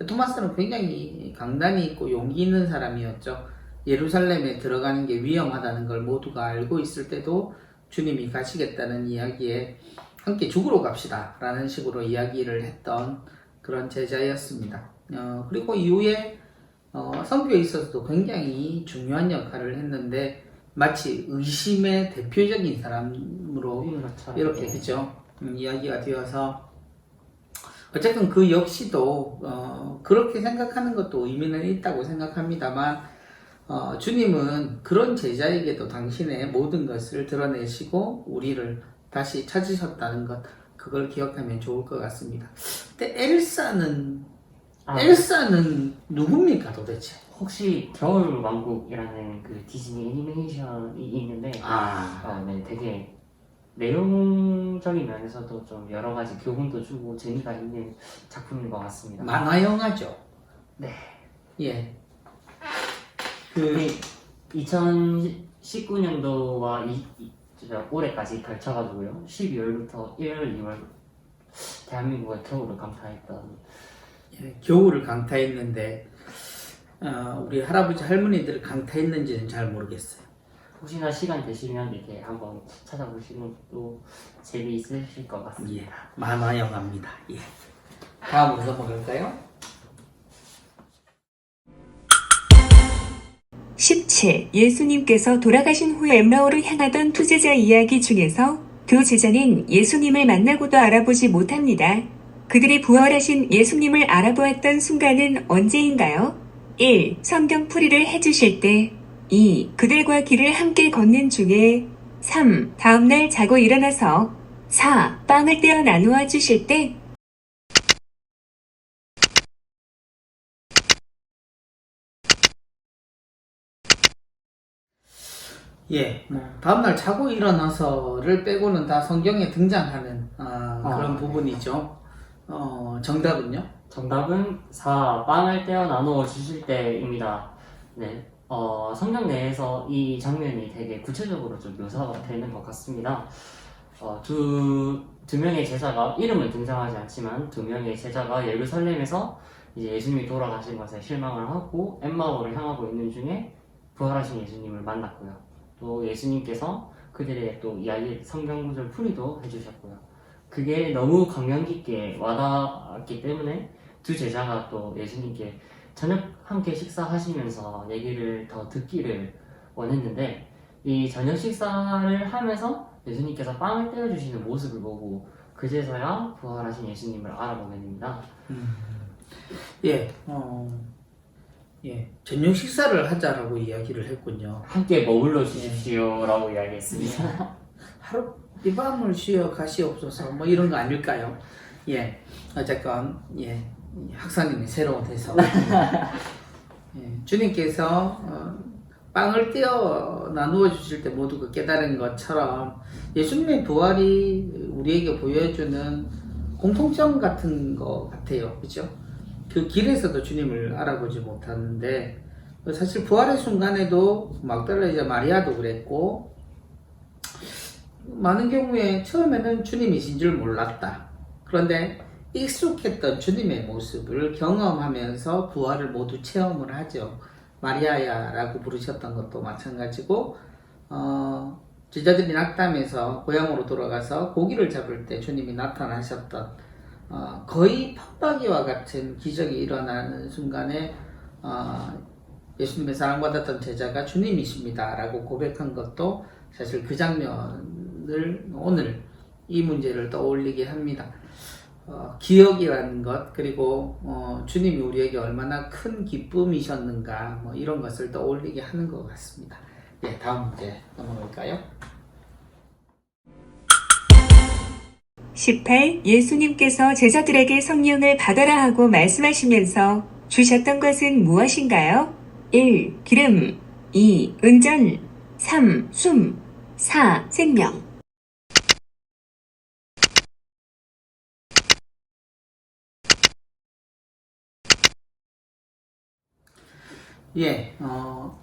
토마스는 굉장히 강단이 있고 용기 있는 사람이었죠. 예루살렘에 들어가는 게 위험하다는 걸 모두가 알고 있을 때도 주님이 가시겠다는 이야기에 함께 죽으러 갑시다 라는 식으로 이야기를 했던 그런 제자였습니다. 그리고 이후에 선교에 있어서도 굉장히 중요한 역할을 했는데 마치 의심의 대표적인 사람으로 이렇게 그죠? 이야기가 되어서 어쨌든 그 역시도 그렇게 생각하는 것도 의미는 있다고 생각합니다만 주님은 그런 제자에게도 당신의 모든 것을 드러내시고 우리를 다시 찾으셨다는 것, 그걸 기억하면 좋을 것 같습니다. 근데 엘사는 누굽니까 도대체? 혹시 겨울왕국이라는 그 디즈니 애니메이션이 있는데 네, 되게 내용적인 면에서도 좀 여러 가지 교훈도 주고 재미가 있는 작품인 것 같습니다. 만화 영화죠? 네. 예. 2019년도와 올해까지 걸쳐가지고요. 12월부터 1월, 2월 대한민국의 겨울을 강타했던 겨울을 강타했는데 우리 할아버지 할머니들을 강타했는지는 잘 모르겠어요. 혹시나 시간 되시면 이렇게 한번 찾아보시면 또 재미있으실 것 같습니다. 예, 만화 영화입니다. 예. 다음으로 넘어갈까요? 17. 예수님께서 돌아가신 후에 엠마오로 향하던 두 제자 이야기 중에서 두 제자는 예수님을 만나고도 알아보지 못합니다. 그들이 부활하신 예수님을 알아보았던 순간은 언제인가요? 1. 성경 풀이를 해주실 때 2. 그들과 길을 함께 걷는 중에 3. 다음날 자고 일어나서 4. 빵을 떼어 나누어 주실 때 예, 다음날 자고 일어나서를 빼고는 다 성경에 등장하는 그런 부분이죠. 정답은요? 정답은 4. 빵을 떼어 나누어 주실 때입니다. 네. 성경 내에서 이 장면이 되게 구체적으로 좀 묘사가 되는 것 같습니다. 두 명의 제자가, 이름은 등장하지 않지만 두 명의 제자가 예루살렘에서 이제 예수님이 돌아가신 것에 실망을 하고 엠마오를 향하고 있는 중에 부활하신 예수님을 만났고요. 또 예수님께서 그들의 또 이야기, 성경 구절 풀이도 해주셨고요. 그게 너무 감명 깊게 와닿았기 때문에 두 제자가 또 예수님께 저녁 함께 식사하시면서 얘기를 더 듣기를 원했는데, 이 저녁 식사를 하면서 예수님께서 빵을 떼어주시는 모습을 보고 그제서야 부활하신 예수님을 알아보게 됩니다. 저녁 식사를 하자라고 이야기를 했군요. 함께 머물러 주십시오라고 이야기했습니다. 하루 이 밤을 쉬어 가시옵소서 뭐 이런 거 아닐까요? 예, 어쨌건 학사님이 새로운 해석. 주님께서 빵을 떼어 나누어 주실 때 모두가 깨달은 것처럼 예수님의 부활이 우리에게 보여주는 공통점 같은 것 같아요. 그죠? 그 길에서도 주님을 알아보지 못하는데, 사실 부활의 순간에도 막달라 여자 마리아도 그랬고, 많은 경우에 처음에는 주님이신 줄 몰랐다. 그런데 익숙했던 주님의 모습을 경험하면서 부활을 모두 체험을 하죠. 마리아야 라고 부르셨던 것도 마찬가지고, 제자들이 낙담해서 고향으로 돌아가서 고기를 잡을 때 주님이 나타나셨던 거의 팍박이와 같은 기적이 일어나는 순간에 예수님의 사랑받았던 제자가 주님이십니다 라고 고백한 것도 사실 그 장면을 오늘 이 문제를 떠올리게 합니다. 기억이라는 것, 그리고 주님이 우리에게 얼마나 큰 기쁨이셨는가, 뭐 이런 것을 떠올리게 하는 것 같습니다. 예, 다음 문제 넘어갈까요? 18. 예수님께서 제자들에게 성령을 받아라 하고 말씀하시면서 주셨던 것은 무엇인가요? 1. 기름 2. 은전 3. 숨 4. 생명 예,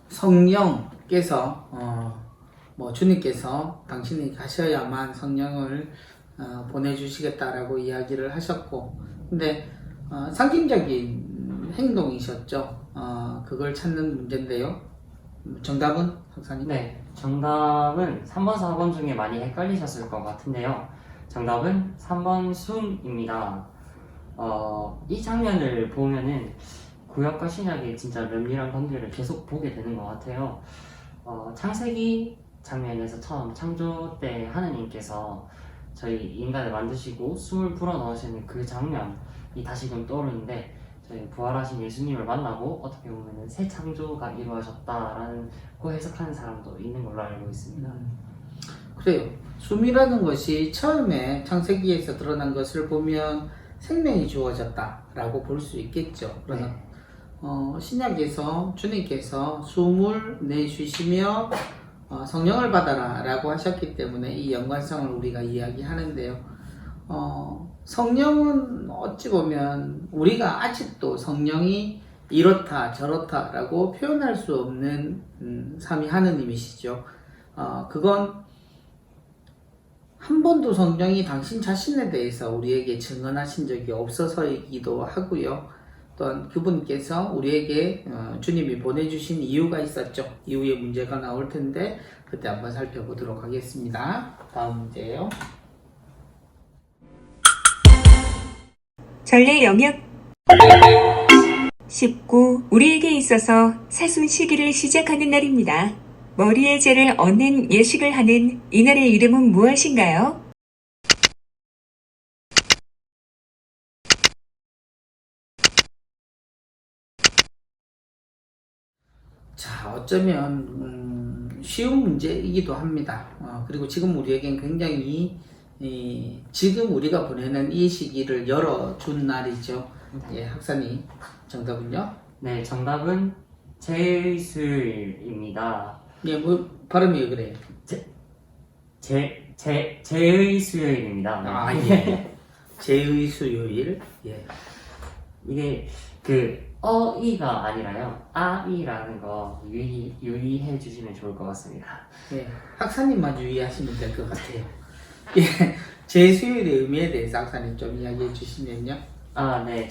성령께서 뭐 주님께서 당신이 가셔야만 성령을 보내주시겠다라고 이야기를 하셨고, 근데 상징적인 행동이셨죠. 그걸 찾는 문제인데요. 정답은 박사님? 네, 정답은 3번, 4번 중에 많이 헷갈리셨을 것 같은데요. 정답은 3번 숨입니다. 이 장면을 보면은 구약과 신약의 진짜 면밀한 관계를 계속 보게 되는 것 같아요. 창세기 장면에서 처음 창조 때 하느님께서 저희 인간을 만드시고 숨을 불어넣으시는 그 장면이 다시금 떠오르는데, 저희 부활하신 예수님을 만나고 어떻게 보면 새 창조가 이루어졌다라는 고 해석하는 사람도 있는 걸로 알고 있습니다. 그래요. 숨이라는 것이 처음에 창세기에서 드러난 것을 보면 생명이 주어졌다라고 볼 수 있겠죠. 그러나 네. 신약에서 주님께서 숨을 내쉬시며 성령을 받아라 라고 하셨기 때문에 이 연관성을 우리가 이야기하는데요. 성령은 어찌 보면 우리가 아직도 성령이 이렇다 저렇다 라고 표현할 수 없는 삼위 하느님이시죠. 그건 한 번도 성령이 당신 자신에 대해서 우리에게 증언하신 적이 없어서이기도 하고요. 또한 그분께서 우리에게 주님이 보내주신 이유가 있었죠. 이후에 문제가 나올 텐데 그때 한번 살펴보도록 하겠습니다. 다음 문제예요. 전례 영역 19. 우리에게 있어서 사순 시기를 시작하는 날입니다. 머리에 죄를 얹는 예식을 하는 이날의 이름은 무엇인가요? 자, 어쩌면 쉬운 문제이기도 합니다. 그리고 지금 우리에겐 굉장히 지금 우리가 보내는 이 시기를 열어준 날이죠. 예, 학사님 정답은요? 네, 정답은 제의수요일입니다. 예, 뭐 발음이 왜 그래요? 제의 수요일입니다. 네. 아, 예. 제의 수요일. 예. 이게 그 어이가 아니라요, 아이라는 거 유의해 주시면 좋을 것 같습니다. 예. 학사님만 유의하시면 될 것 같아요. 예. 제수요일의 의미에 대해서 학사님 좀 이야기해 주시면요. 아, 네,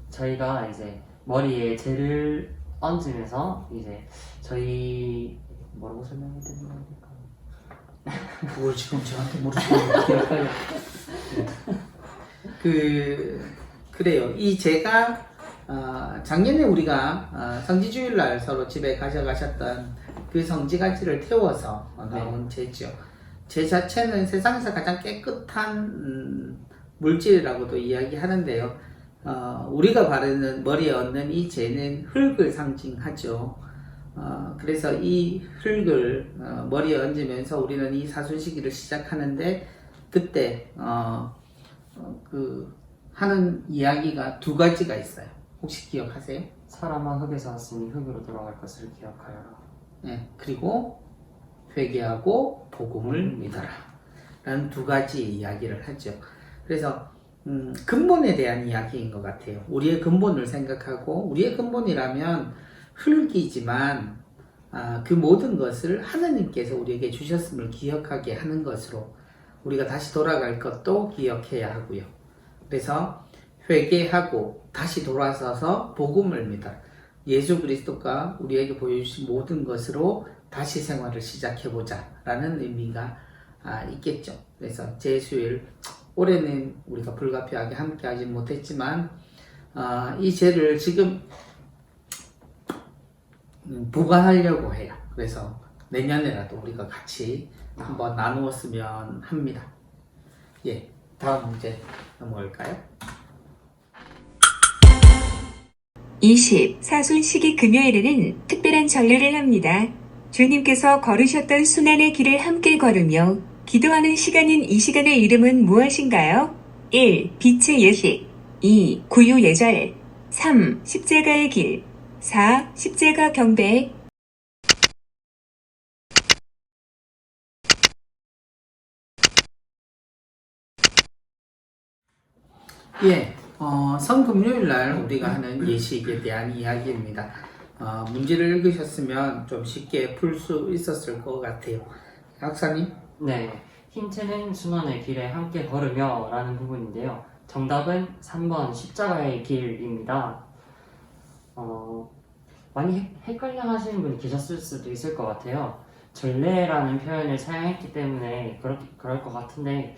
저희가 이제 머리에 재를 얹으면서 이제 저희 뭐라고 설명해 드리면 될까요? 그걸 지금 저한테 물으시면 기억하요. 그래요. 이 제가 작년에 우리가 성지주일날 서로 집에 가져가셨던 그 성지가지를 태워서 나온 제죠. 제 자체는 세상에서 가장 깨끗한 물질이라고도 이야기하는데요. 우리가 바르는 머리에 얹는 이 제는 흙을 상징하죠. 그래서 이 흙을 머리에 얹으면서 우리는 이 사순시기를 시작하는데, 그때 하는 이야기가 두 가지가 있어요. 혹시 기억하세요? 사람아 흙에서 왔으니 흙으로 돌아갈 것을 기억하여라. 네, 그리고 회개하고 복음을 믿어라 라는 두 가지 이야기를 하죠. 그래서 근본에 대한 이야기인 것 같아요. 우리의 근본을 생각하고, 우리의 근본이라면 흙이지만 그 모든 것을 하나님께서 우리에게 주셨음을 기억하게 하는 것으로 우리가 다시 돌아갈 것도 기억해야 하고요. 그래서 회개하고 다시 돌아서서 복음을 믿어 예수 그리스도가 우리에게 보여주신 모든 것으로 다시 생활을 시작해보자 라는 의미가 있겠죠. 그래서 제수일, 올해는 우리가 불가피하게 함께 하지 못했지만 이 죄를 지금 보관하려고 해요. 그래서 내년에라도 우리가 같이 한번 나누었으면 합니다. 예, 다음 문제 넘어갈까요? 20. 사순 시기 금요일에는 특별한 전례를 합니다. 주님께서 걸으셨던 순환의 길을 함께 걸으며 기도하는 시간인 이 시간의 이름은 무엇인가요? 1. 빛의 예식 2. 구유 예절 3. 십자가의 길 4. 십자가 경배. 예, 성금요일 날 우리가 하는 예식에 대한 이야기입니다. 문제를 읽으셨으면 좀 쉽게 풀 수 있었을 것 같아요. 학사님? 네, 힌트는 순환의 길에 함께 걸으며 라는 부분인데요. 정답은 3번 십자가의 길입니다. 많이 헷갈려 하시는 분이 계셨을 수도 있을 것 같아요. 전례라는 표현을 사용했기 때문에 그럴 것 같은데,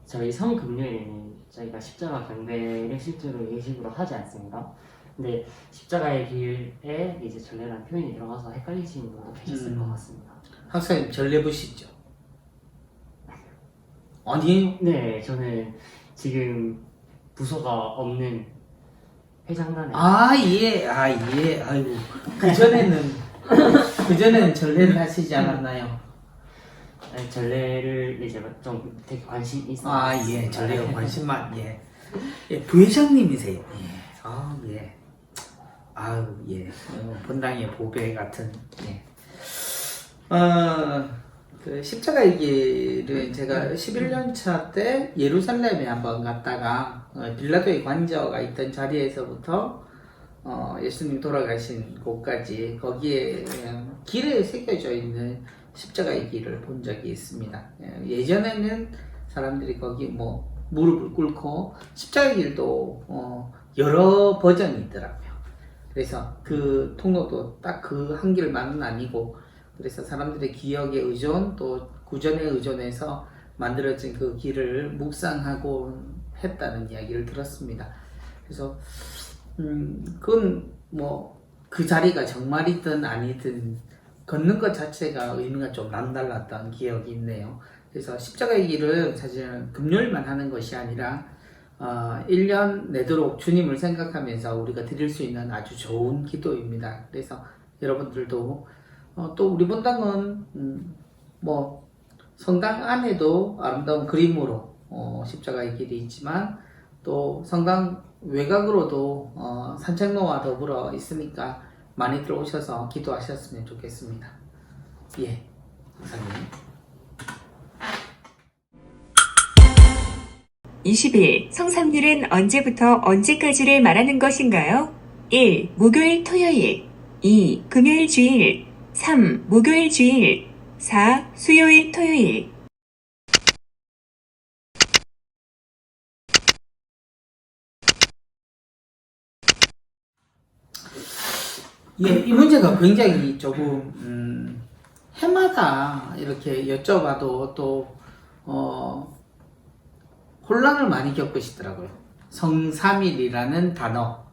저희 성금요일에는 저희가 십자가 경배를 실제로 예식으로 하지 않습니다. 근데 십자가의 길에 이제 전례라는 표현이 들어가서 헷갈리시는 분도 계셨을 것 같습니다. 학사님 전례 보시죠? 아니에요? 네, 저는 지금 부서가 없는 회장단에 예. 아이고. 그전에는 전례를 하시지 않았나요? 전례를 이제 좀 되게 관심 있어요. 예. 전례가 관심만, 부회장님이세요. 예. 본당의 보배 같은, 그 십자가의 길은 제가 11년 차 때 예루살렘에 한번 갔다가 빌라도의 관저가 있던 자리에서부터 예수님 돌아가신 곳까지 거기에 길에 새겨져 있는 십자가의 길을 본 적이 있습니다. 예전에는 사람들이 거기 뭐 무릎을 꿇고 십자가의 길도 여러 버전이 있더라고요. 그래서 그 통로도 딱 그 한 길만은 아니고, 그래서 사람들의 기억에 의존 또 구전에 의존해서 만들어진 그 길을 묵상하고 했다는 이야기를 들었습니다. 그래서 그건 뭐 그 자리가 정말이든 아니든 걷는 것 자체가 의미가 좀 남달랐던 기억이 있네요. 그래서 십자가의 길은 사실은 금요일만 하는 것이 아니라 1년 내도록 주님을 생각하면서 우리가 드릴 수 있는 아주 좋은 기도입니다. 그래서 여러분들도 또 우리 본당은 뭐 성당 안에도 아름다운 그림으로 십자가의 길이 있지만 또 성당 외곽으로도 산책로와 더불어 있으니까 많이들 오셔서 기도하셨으면 좋겠습니다. 예, 목사님. 20일 성삼일은 언제부터 언제까지를 말하는 것인가요? 1. 목요일 토요일 2. 금요일 주일 3. 목요일 주일 4. 수요일 토요일 이 문제가 굉장히 조금 해마다 이렇게 여쭤봐도 또 혼란을 많이 겪으시더라고요. 성삼일이라는 단어.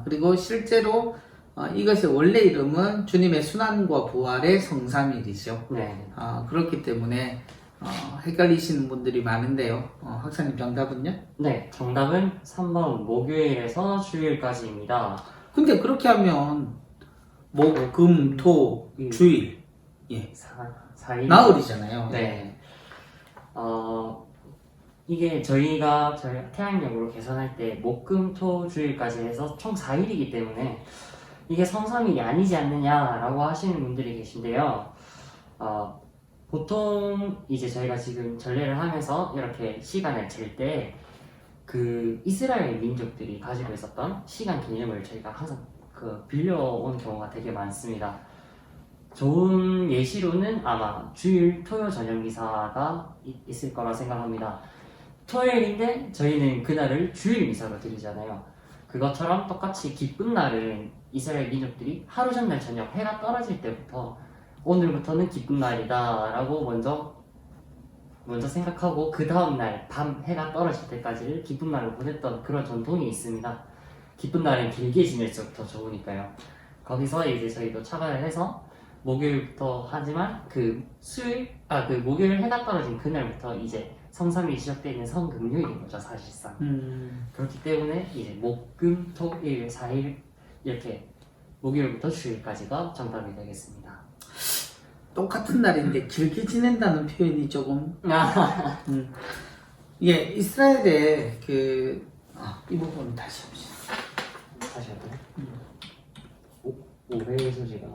그리고 실제로 이것의 원래 이름은 주님의 순환과 부활의 성삼일이죠. 네. 그렇기 때문에 헷갈리시는 분들이 많은데요. 학사님 정답은요? 네, 정답은 3번 목요일에서 주일까지입니다. 근데 그렇게 하면 목, 금, 토, 주일, 4일. 나흘이잖아요. 네. 이게 저희가 태양력으로 계산할 때 목, 금, 토, 주일까지 해서 총 4일이기 때문에 이게 성삼일이 아니지 않느냐라고 하시는 분들이 계신데요. 보통 이제 저희가 지금 전례를 하면서 이렇게 시간을 잴 때 그 이스라엘 민족들이 가지고 있었던 시간 개념을 저희가 항상 빌려온 경우가 되게 많습니다. 좋은 예시로는 아마 주일 토요 저녁 미사가 있을 거라 생각합니다. 토요일인데 저희는 그날을 주일 미사로 드리잖아요. 그것처럼 똑같이 기쁜 날은 이스라엘 민족들이 하루 전날 저녁 해가 떨어질 때부터 오늘부터는 기쁜 날이다 라고 먼저 생각하고 그 다음날 밤 해가 떨어질 때까지를 기쁜 날로 보냈던 그런 전통이 있습니다. 기쁜 날은 길게 지낼수록 더 좋으니까요. 거기서 이제 저희도 착안을 해서 목요일부터 하지만 목요일 해가 떨어진 그날부터 이제 성삼일이 시작되어 있는 성금요일인 거죠, 사실상. 그렇기 때문에 이제 목, 금, 토, 일, 4일 이렇게 목요일부터 주일까지가 정답이 되겠습니다. 똑같은 날인데 길게 지낸다는 표현이 조금 이스라엘의 이 부분 다시 봅시다. 다시 할까요? 오해의 소지가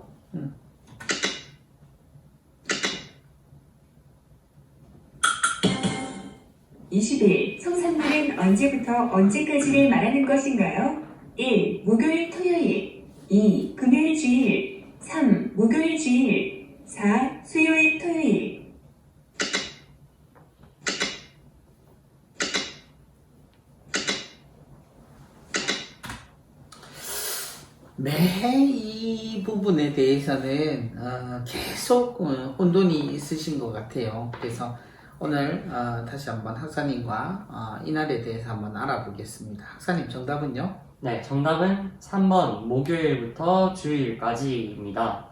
20일 성삼일은 언제부터 언제까지를 말하는 것인가요? 1. 목요일 토요일 2. 금요일 주일 3. 목요일 주일 4. 수요일 토요일 이 부분에 대해서는 계속 혼돈이 있으신 것 같아요. 그래서 오늘 다시 한번 학사님과 이날에 대해서 한번 알아보겠습니다. 학사님 정답은요? 네, 정답은 3번 목요일부터 주일까지입니다.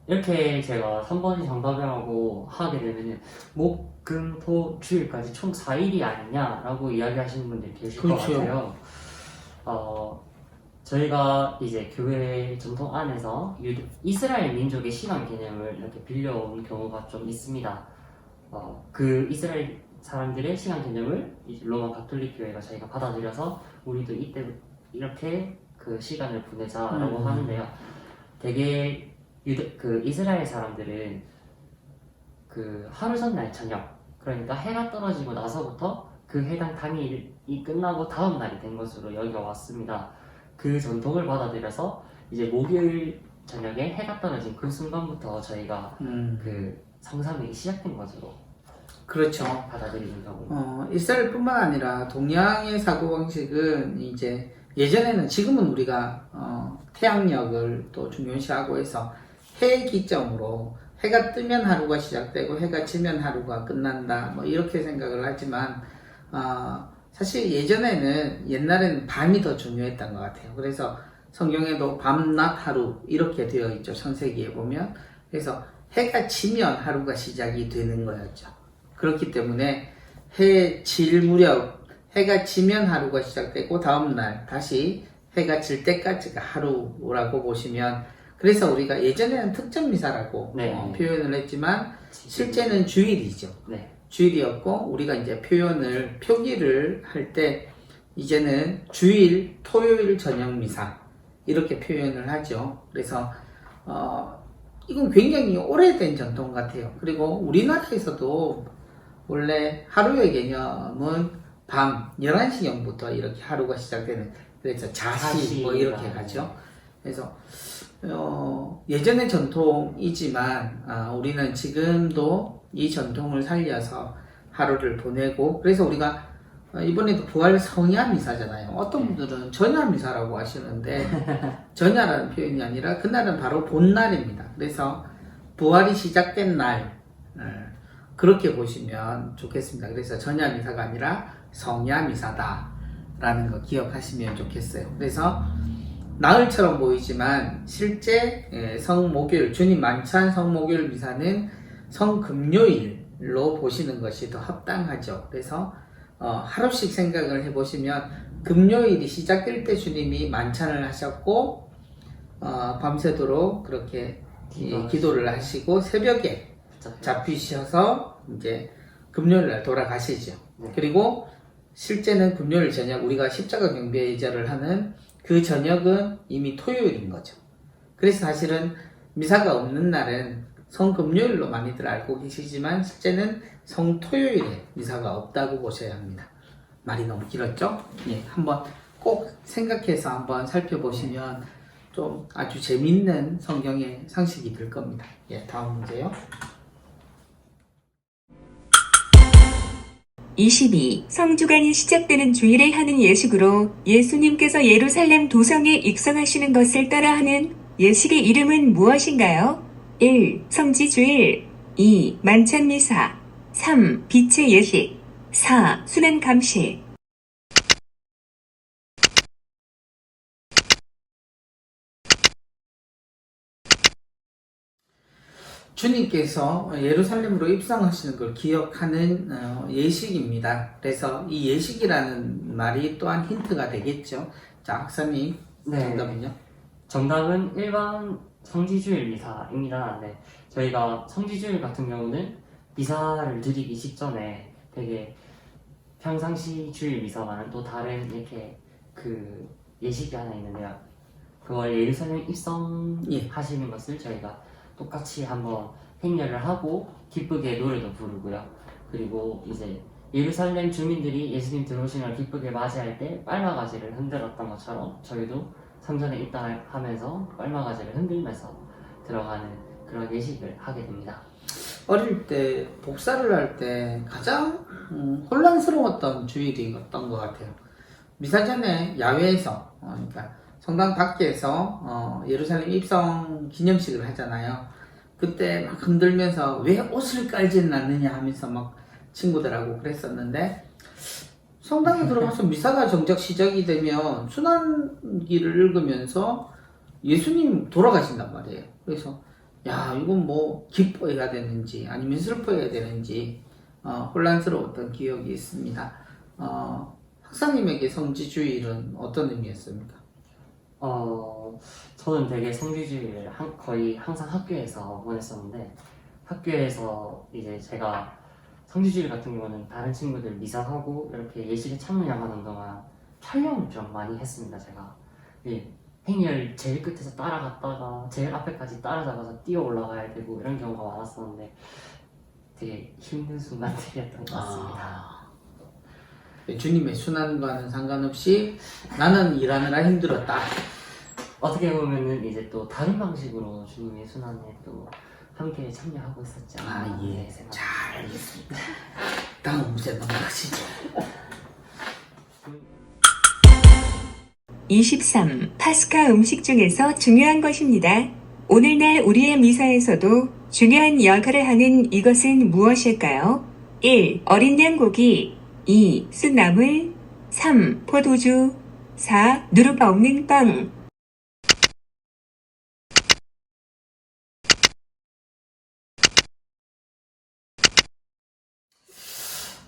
이렇게 제가 3번이 정답이라고 하게 되면 목, 금, 토, 주일까지 총 4일이 아니냐라고 이야기하시는 분들이 계실 것 그렇죠. 같아요. 저희가 이제 교회 전통 안에서 이스라엘 민족의 시간 개념을 이렇게 빌려온 경우가 좀 있습니다. 그 이스라엘 사람들의 시간 개념을 이제 로마 가톨릭 교회가 저희가 받아들여서 우리도 이때 이렇게 그 시간을 보내자라고 하는데요. 되게 그 이스라엘 사람들은 그 하루 전날 저녁, 그러니까 해가 떨어지고 나서부터 그 해당 당일이 끝나고 다음 날이 된 것으로 여겨왔습니다. 그 전통을 받아들여서 이제 목요일 저녁에 해가 떨어진 그 순간부터 저희가 그 성삼일이 시작된 것으로 그렇죠. 받아들이는 경우. 이스라엘뿐만 아니라 동양의 사고방식은 이제 예전에는 지금은 우리가 태양력을 또 중요시하고 해서 해 기점으로 해가 뜨면 하루가 시작되고 해가 지면 하루가 끝난다 뭐 이렇게 생각을 하지만 사실 옛날에는 밤이 더 중요했던 것 같아요. 그래서 성경에도 밤, 낮, 하루 이렇게 되어 있죠. 창세기에 보면. 그래서 해가 지면 하루가 시작이 되는 거였죠. 그렇기 때문에 해 질 무렵 해가 지면 하루가 시작되고 다음날 다시 해가 질 때까지가 하루라고 보시면, 그래서 우리가 예전에는 특전미사라고 표현을 했지만 실제는 주일이죠. 네. 주일이었고, 우리가 이제 표기를 할 때 이제는 주일, 토요일 저녁 미사 이렇게 표현을 하죠. 그래서 이건 굉장히 오래된 전통 같아요. 그리고 우리나라에서도 원래 하루의 개념은 밤 11시경부터 이렇게 하루가 시작되는, 그래서 자시 뭐 이렇게 가죠. 그래서 예전의 전통이지만 우리는 지금도 이 전통을 살려서 하루를 보내고, 그래서 우리가 이번에도 부활 성야 미사잖아요. 어떤 분들은 전야 미사라고 하시는데 전야라는 표현이 아니라 그날은 바로 본날입니다. 그래서 부활이 시작된 날, 그렇게 보시면 좋겠습니다. 그래서 전야 미사가 아니라 성야 미사다 라는 거 기억하시면 좋겠어요. 그래서 나흘처럼 보이지만 실제 성목요일, 주님 만찬 성목요일 미사는 성금요일로 보시는 것이 더 합당하죠. 그래서 하루씩 생각을 해보시면 금요일이 시작될 때 주님이 만찬을 하셨고 밤새도록 그렇게 기도를 하시고 새벽에 잡히셔서 이제 금요일날 돌아가시죠. 그리고 실제는 금요일 저녁, 우리가 십자가 경배 예절을 하는 그 저녁은 이미 토요일인 거죠. 그래서 사실은 미사가 없는 날은 성금요일로 많이들 알고 계시지만 실제는 성토요일에 미사가 없다고 보셔야 합니다. 말이 너무 길었죠? 예, 한번 꼭 생각해서 한번 살펴보시면 좀 아주 재밌는 성경의 상식이 될 겁니다. 예, 다음 문제요. 22. 성주간이 시작되는 주일에 하는 예식으로 예수님께서 예루살렘 도성에 입성하시는 것을 따라하는 예식의 이름은 무엇인가요? 1. 성지주일 2. 만찬미사 3. 빛의 예식 4. 수난감실 주님께서 예루살렘으로 입성하시는 걸 기억하는 예식입니다. 그래서 이 예식이라는 말이 또한 힌트가 되겠죠. 자, 학사님 정답은요? 정답은 1번 성지주일 미사입니다. 네. 저희가 성지주일 같은 경우는 미사를 드리기 직전에 되게 평상시 주일 미사와는 또 다른 이렇게 그 예식이 하나 있는데요. 그걸 예루살렘 입성하시는 것을 저희가 똑같이 한번 행렬을 하고 기쁘게 노래도 부르고요. 그리고 이제 예루살렘 주민들이 예수님 들어오신 걸 기쁘게 맞이할 때 빨마가지를 흔들었던 것처럼 저희도 성전에 있다 하면서 뻘마가지를 흔들면서 들어가는 그런 예식을 하게 됩니다. 어릴 때 복사를 할 때 가장 혼란스러웠던 주일이었던 것 같아요. 미사 전에 야외에서 그러니까 성당 밖에서 예루살렘 입성 기념식을 하잖아요. 그때 막 흔들면서 왜 옷을 깔지는 않느냐 하면서 막 친구들하고 그랬었는데, 성당에 들어가서 미사가 정작 시작이 되면 순환기를 읽으면서 예수님 돌아가신단 말이에요. 그래서 야, 이건 뭐 기뻐해야 되는지 아니면 슬퍼해야 되는지 혼란스러웠던 기억이 있습니다. 학사님에게 성지주일은 어떤 의미였습니까? 저는 되게 성지주의를 거의 항상 학교에서 보냈었는데, 학교에서 이제 제가 성지주일 같은 경우는 다른 친구들 미사하고 이렇게 예식에 참여하는 동안 촬영을 좀 많이 했습니다. 제가 행렬 제일 끝에서 따라갔다가 제일 앞에까지 따라잡아서 뛰어 올라가야 되고 이런 경우가 많았었는데 되게 힘든 순간들이었던 것 같습니다. 주님의 순환과는 상관없이 나는 일하느라 힘들었다. 어떻게 보면은 이제 또 다른 방식으로 주님의 순환에 또 함께 참여하고 있었지 않나. 예. 잘 알겠습니다. 다음 문제 넘어가시죠. 23. 파스카 음식 중에서 중요한 것입니다. 오늘날 우리의 미사에서도 중요한 역할을 하는 이것은 무엇일까요? 1. 어린 양고기 2. 쑥나물 3. 포도주 4. 누룩 없는 빵.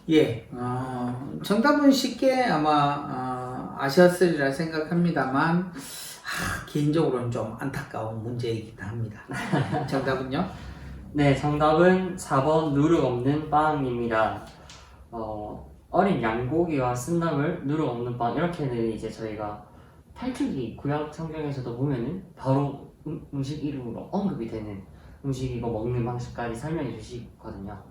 예, 정답은 쉽게 아마 아셨으리라 생각합니다만 개인적으로는 좀 안타까운 문제이긴 합니다. 정답은요? 네, 정답은 4번 누룩 없는 빵입니다. 어린 양고기와 쓴나물, 누룩 없는 빵 이렇게는 이제 저희가 탈출기 구약 성경에서도 보면은 바로 음식 이름으로 언급이 되는 음식이고 먹는 방식까지 설명해 주시거든요.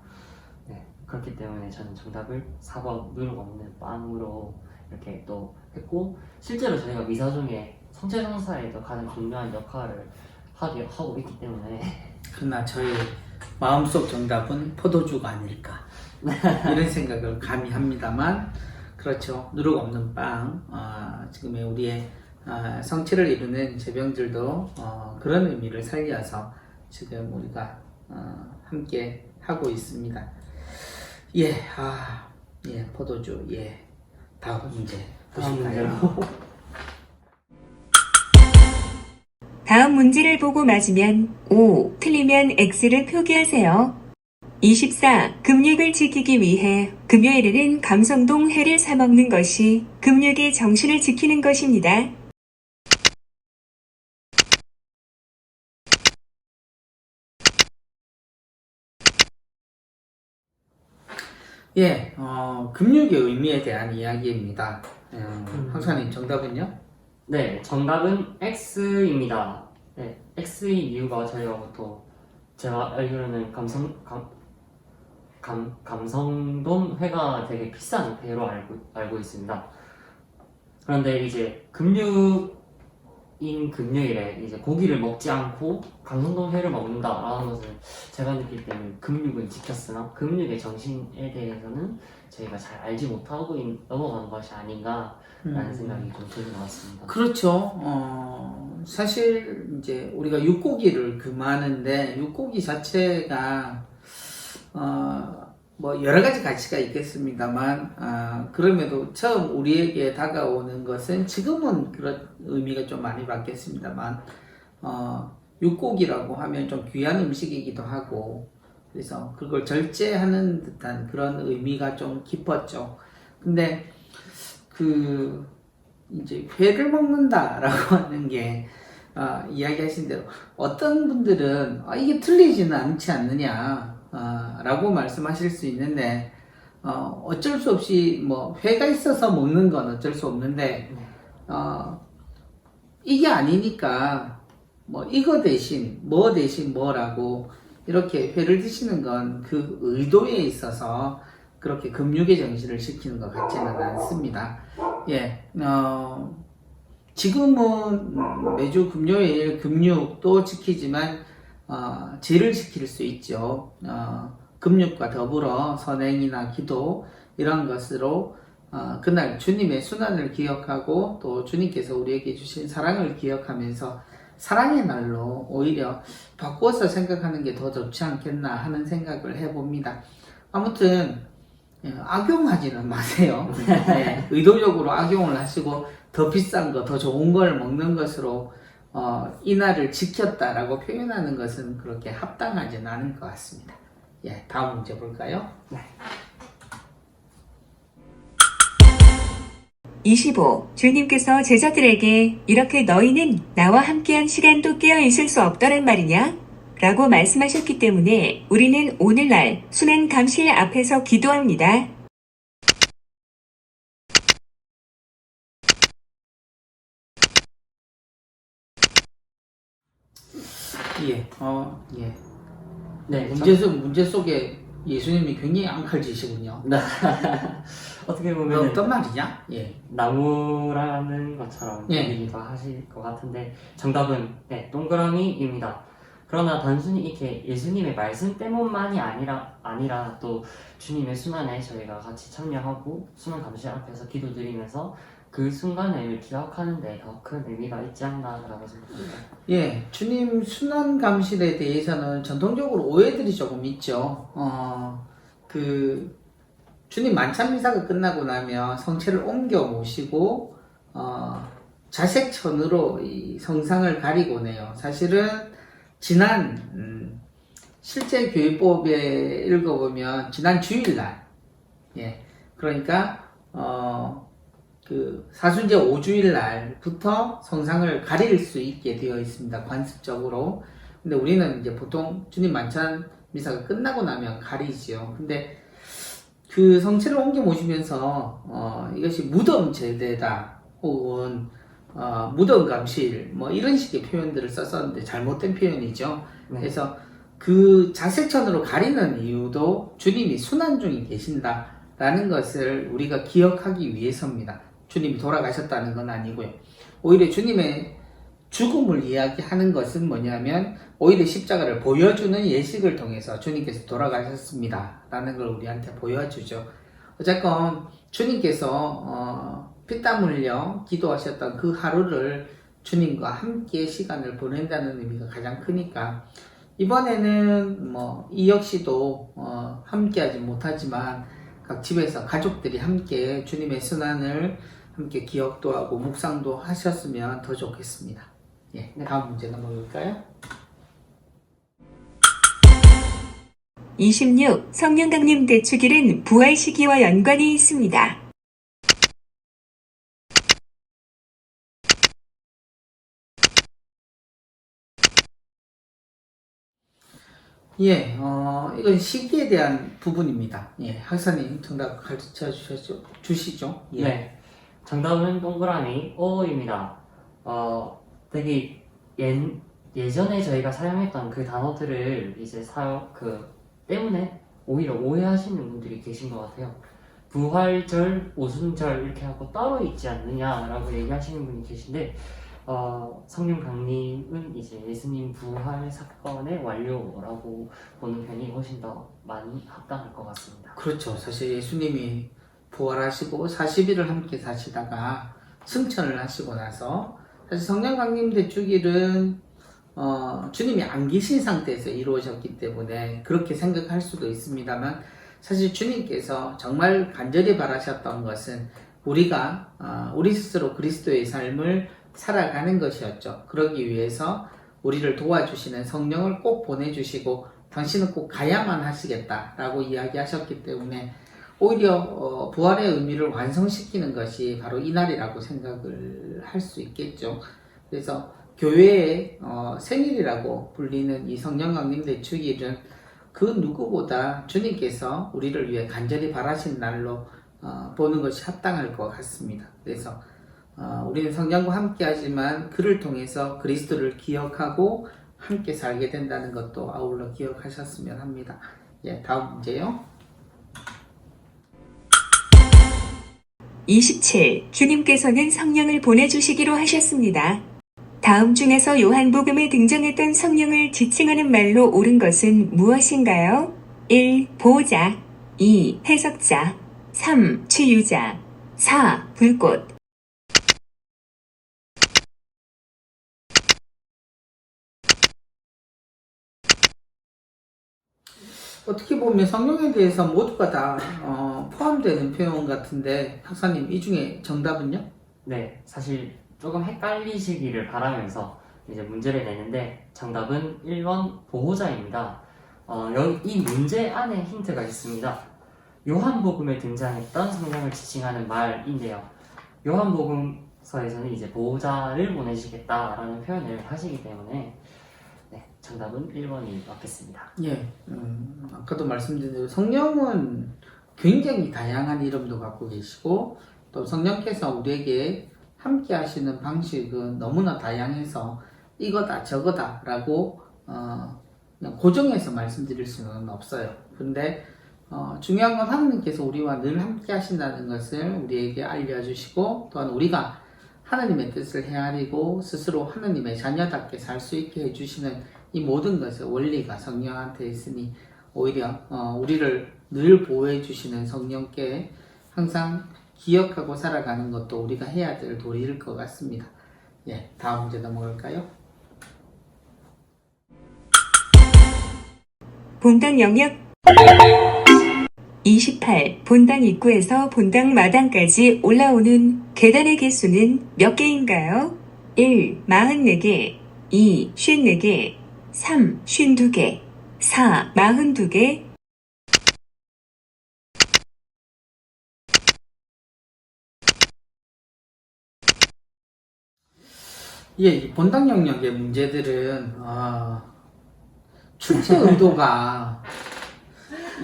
네, 그렇기 때문에 저는 정답을 4번 누룩 없는 빵으로 이렇게 또 했고, 실제로 저희가 미사 중에 성체성사에도 가장 중요한 역할을 하고 있기 때문에 그러나 저의 마음속 정답은 포도주가 아닐까 이런 생각을 감히 합니다만, 그렇죠. 누룩 없는 빵, 지금의 우리의 성체를 이루는 제병들도 그런 의미를 살려서 지금 우리가 함께 하고 있습니다. 예, 포도주. 예, 다음 문제 보실까요? 다음 문제를 보고 맞으면 O, 틀리면 X를 표기하세요. 24. 금육을 지키기 위해 금요일에는 감성동 회를 사 먹는 것이 금육의 정신을 지키는 것입니다. 예, 금육의 의미에 대한 이야기입니다. 황사님 정답은요? 네, 정답은 X입니다. 네, X의 이유가 저희가 보통 제가 알기로는 감성돔 회가 되게 비싼 회로 알고 있습니다. 그런데 이제 금요일에 이제 고기를 먹지 않고 감성돔 회를 먹는다라는 것은 제가 느낄 때는 금육은 지켰으나 금육의 정신에 대해서는 저희가 잘 알지 못하고 넘어가는 것이 아닌가라는 생각이 좀 드는 것 같습니다. 그렇죠. 사실 이제 우리가 육고기를 금하는데 육고기 자체가 뭐 여러 가지 가치가 있겠습니다만, 그럼에도 처음 우리에게 다가오는 것은 지금은 그런 의미가 좀 많이 바뀌었습니다만, 육고기라고 하면 좀 귀한 음식이기도 하고, 그래서 그걸 절제하는 듯한 그런 의미가 좀 깊었죠. 근데 이제 회를 먹는다라고 하는 게 이야기하신 대로 어떤 분들은 이게 틀리지는 않지 않느냐 라고 말씀하실 수 있는데, 어쩔 수 없이 뭐 회가 있어서 먹는 건 어쩔 수 없는데, 이게 아니니까 뭐 이거 대신 뭐 대신 뭐라고 이렇게 회를 드시는 건 그 의도에 있어서 그렇게 금육의 정신을 지키는 것 같지는 않습니다. 예, 지금은 매주 금요일 금육도 지키지만 제를 지킬 수 있죠. 금육과 더불어 선행이나 기도 이런 것으로 그날 주님의 순환을 기억하고 또 주님께서 우리에게 주신 사랑을 기억하면서 사랑의 날로 오히려 바꾸어서 생각하는 게 더 좋지 않겠나 하는 생각을 해봅니다. 아무튼 악용하지는 마세요. 네, 의도적으로 악용을 하시고 더 비싼 거, 더 좋은 걸 먹는 것으로 이날을 지켰다라고 표현하는 것은 그렇게 합당하지는 않은 것 같습니다. 예, 다음 문제 볼까요? 25. 주님께서 제자들에게 이렇게 너희는 나와 함께한 시간도 깨어 있을 수 없더란 말이냐? 라고 말씀하셨기 때문에 우리는 오늘날 순환 감실 앞에서 기도합니다. 예, 예. 네, 문제 속에 예수님이 굉장히 앙칼지시군요. 어떻게 보면 어떤 말이냐? 예. 나무라는 것처럼 예. 들리기도 하실 것 같은데 정답은 네, 동그라미입니다. 그러나 단순히 이렇게 예수님의 말씀 때문만이 아니라 또 주님의 순환에 저희가 같이 참여하고 순환 감실 앞에서 기도드리면서 그 순간을 기억하는 데 더 큰 의미가 있지 않나라고 생각합니다. 예, 주님 순환 감실에 대해서는 전통적으로 오해들이 조금 있죠. 주님 만찬 미사가 끝나고 나면 성체를 옮겨 모시고 자색천으로 이 성상을 가리곤 해요. 사실은 지난 실제 교회법에 읽어보면 지난 주일날, 예, 그러니까 그 사순제 5주일 날부터 성상을 가릴 수 있게 되어 있습니다. 관습적으로. 근데 우리는 이제 보통 주님 만찬 미사가 끝나고 나면 가리지요. 근데 그 성체를 옮겨 모시면서 이것이 무덤 제대다 혹은 무덤 감실 뭐 이런 식의 표현들을 썼었는데 잘못된 표현이죠. 네. 그래서 그 자색천으로 가리는 이유도 주님이 순환 중에 계신다라는 것을 우리가 기억하기 위해서입니다. 주님이 돌아가셨다는 건 아니고요. 오히려 주님의 죽음을 이야기하는 것은 뭐냐면 오히려 십자가를 보여주는 예식을 통해서 주님께서 돌아가셨습니다 라는 걸 우리한테 보여주죠. 어쨌건 주님께서 피땀 흘려 기도하셨던 그 하루를 주님과 함께 시간을 보낸다는 의미가 가장 크니까 이번에는 뭐 이 역시도 함께 하지 못하지만 각 집에서 가족들이 함께 주님의 순환을 함께 기억도 하고 묵상도 하셨으면 더 좋겠습니다. 예, 다음 문제 넘어갈까요? 26. 성령 강림 대축일은 부활 시기와 연관이 있습니다. 예, 이건 시기에 대한 부분입니다. 예, 학사님 정답 가르쳐 주시죠. 예. 네, 정답은 동그라미 O입니다. 되게 예전에 저희가 사용했던 그 단어들을 이제 때문에 오히려 오해하시는 분들이 계신 것 같아요. 부활절, 오순절 이렇게 하고 따로 있지 않느냐라고 얘기하시는 분이 계신데 성령 강림은 이제 예수님 부활 사건의 완료라고 보는 편이 훨씬 더 많이 합당할 것 같습니다. 그렇죠. 사실 예수님이 부활하시고 40일을 함께 사시다가 승천을 하시고 나서 사실 성령 강림 대축일은 주님이 안 계신 상태에서 이루어졌기 때문에 그렇게 생각할 수도 있습니다만 사실 주님께서 정말 간절히 바라셨던 것은 우리가 우리 스스로 그리스도의 삶을 살아가는 것이었죠. 그러기 위해서 우리를 도와주시는 성령을 꼭 보내주시고 당신은 꼭 가야만 하시겠다라고 이야기하셨기 때문에 오히려 부활의 의미를 완성시키는 것이 바로 이날이라고 생각을 할 수 있겠죠. 그래서 교회의 생일이라고 불리는 이 성령 강림 대축일은 그 누구보다 주님께서 우리를 위해 간절히 바라신 날로 보는 것이 합당할 것 같습니다. 그래서 우리는 성령과 함께 하지만 그를 통해서 그리스도를 기억하고 함께 살게 된다는 것도 아울러 기억하셨으면 합니다. 예, 다음 문제요. 27. 주님께서는 성령을 보내주시기로 하셨습니다. 다음 중에서 요한복음에 등장했던 성령을 지칭하는 말로 옳은 것은 무엇인가요? 1. 보호자 2. 해석자 3. 치유자 4. 불꽃 어떻게 보면 성령에 대해서 모두가 다 포함되는 표현 같은데 박사님 이 중에 정답은요? 네, 사실 조금 헷갈리시기를 바라면서 이제 문제를 내는데 정답은 1번 보호자입니다. 여기 이 문제 안에 힌트가 있습니다. 요한복음에 등장했던 성령을 지칭하는 말인데요. 요한복음서에서는 이제 보호자를 보내시겠다라는 표현을 하시기 때문에 네, 정답은 1번이 맞겠습니다. 예, 아까도 말씀드린 대로 성령은 굉장히 다양한 이름도 갖고 계시고 또 성령께서 우리에게 함께 하시는 방식은 너무나 다양해서 이거다 저거다 라고 그냥 고정해서 말씀드릴 수는 없어요. 근데 중요한 건 하나님께서 우리와 늘 함께 하신다는 것을 우리에게 알려주시고 또한 우리가 하나님의 뜻을 헤아리고 스스로 하나님의 자녀답게 살 수 있게 해주시는 이 모든 것의 원리가 성령한테 있으니 오히려 우리를 늘 보호해 주시는 성령께 항상 기억하고 살아가는 것도 우리가 해야 될 도리일 것 같습니다. 예, 다음 문제 넘어갈까요? 본당 영역 28. 본당 입구에서 본당 마당까지 올라오는 계단의 개수는 몇 개인가요? 1. 44개 2. 54개 3. 52개 4. 42개 예, 이 본당 영역의 문제들은 출제 의도가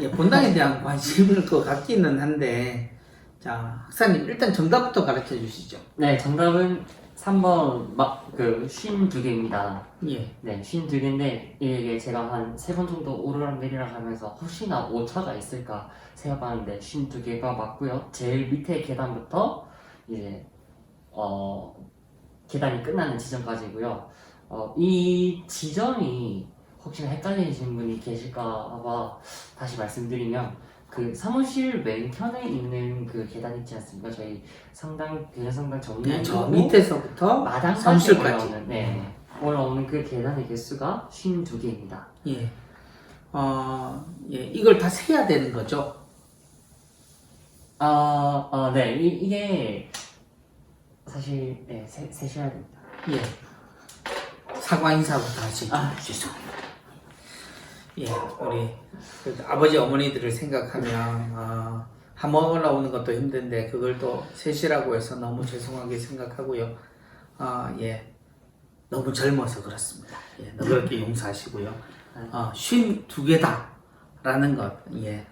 예, 본당에 대한 관심일 것 같기는 한데 자, 학사님 일단 정답부터 가르쳐 주시죠. 네, 정답은 3번 52개입니다. 예. 네, 52개인데 이게 제가 한 3번 정도 오르락내리락 하면서 혹시나 오차가 있을까 생각하는데 52개가 맞고요. 제일 밑에 계단부터 이제 계단이 끝나는 지점까지고요. 이 지점이 혹시나 헷갈리시는 분이 계실까 봐 다시 말씀드리면 그 사무실 맨편에 있는 그 계단 있지 않습니까? 저희 교회 성당 네, 저 정문으로 밑에서부터 마당까지 사무실까지. 올라오는 그 계단의 개수가 52개입니다. 예. 예, 이걸 다 세야 되는 거죠. 네, 이게 사실 세셔야 됩니다. 예. 사과 인사부터 하시죠. 죄송합니다. 예, 우리 그 아버지 어머니들을 생각하면 한 번 올라오는 것도 힘든데 그걸 또 셋이라고 해서 너무 죄송하게 생각하고요. 예, 너무 젊어서 그렇습니다. 예, 너그럽게 용서하시고요. 52개다라는 것, 예,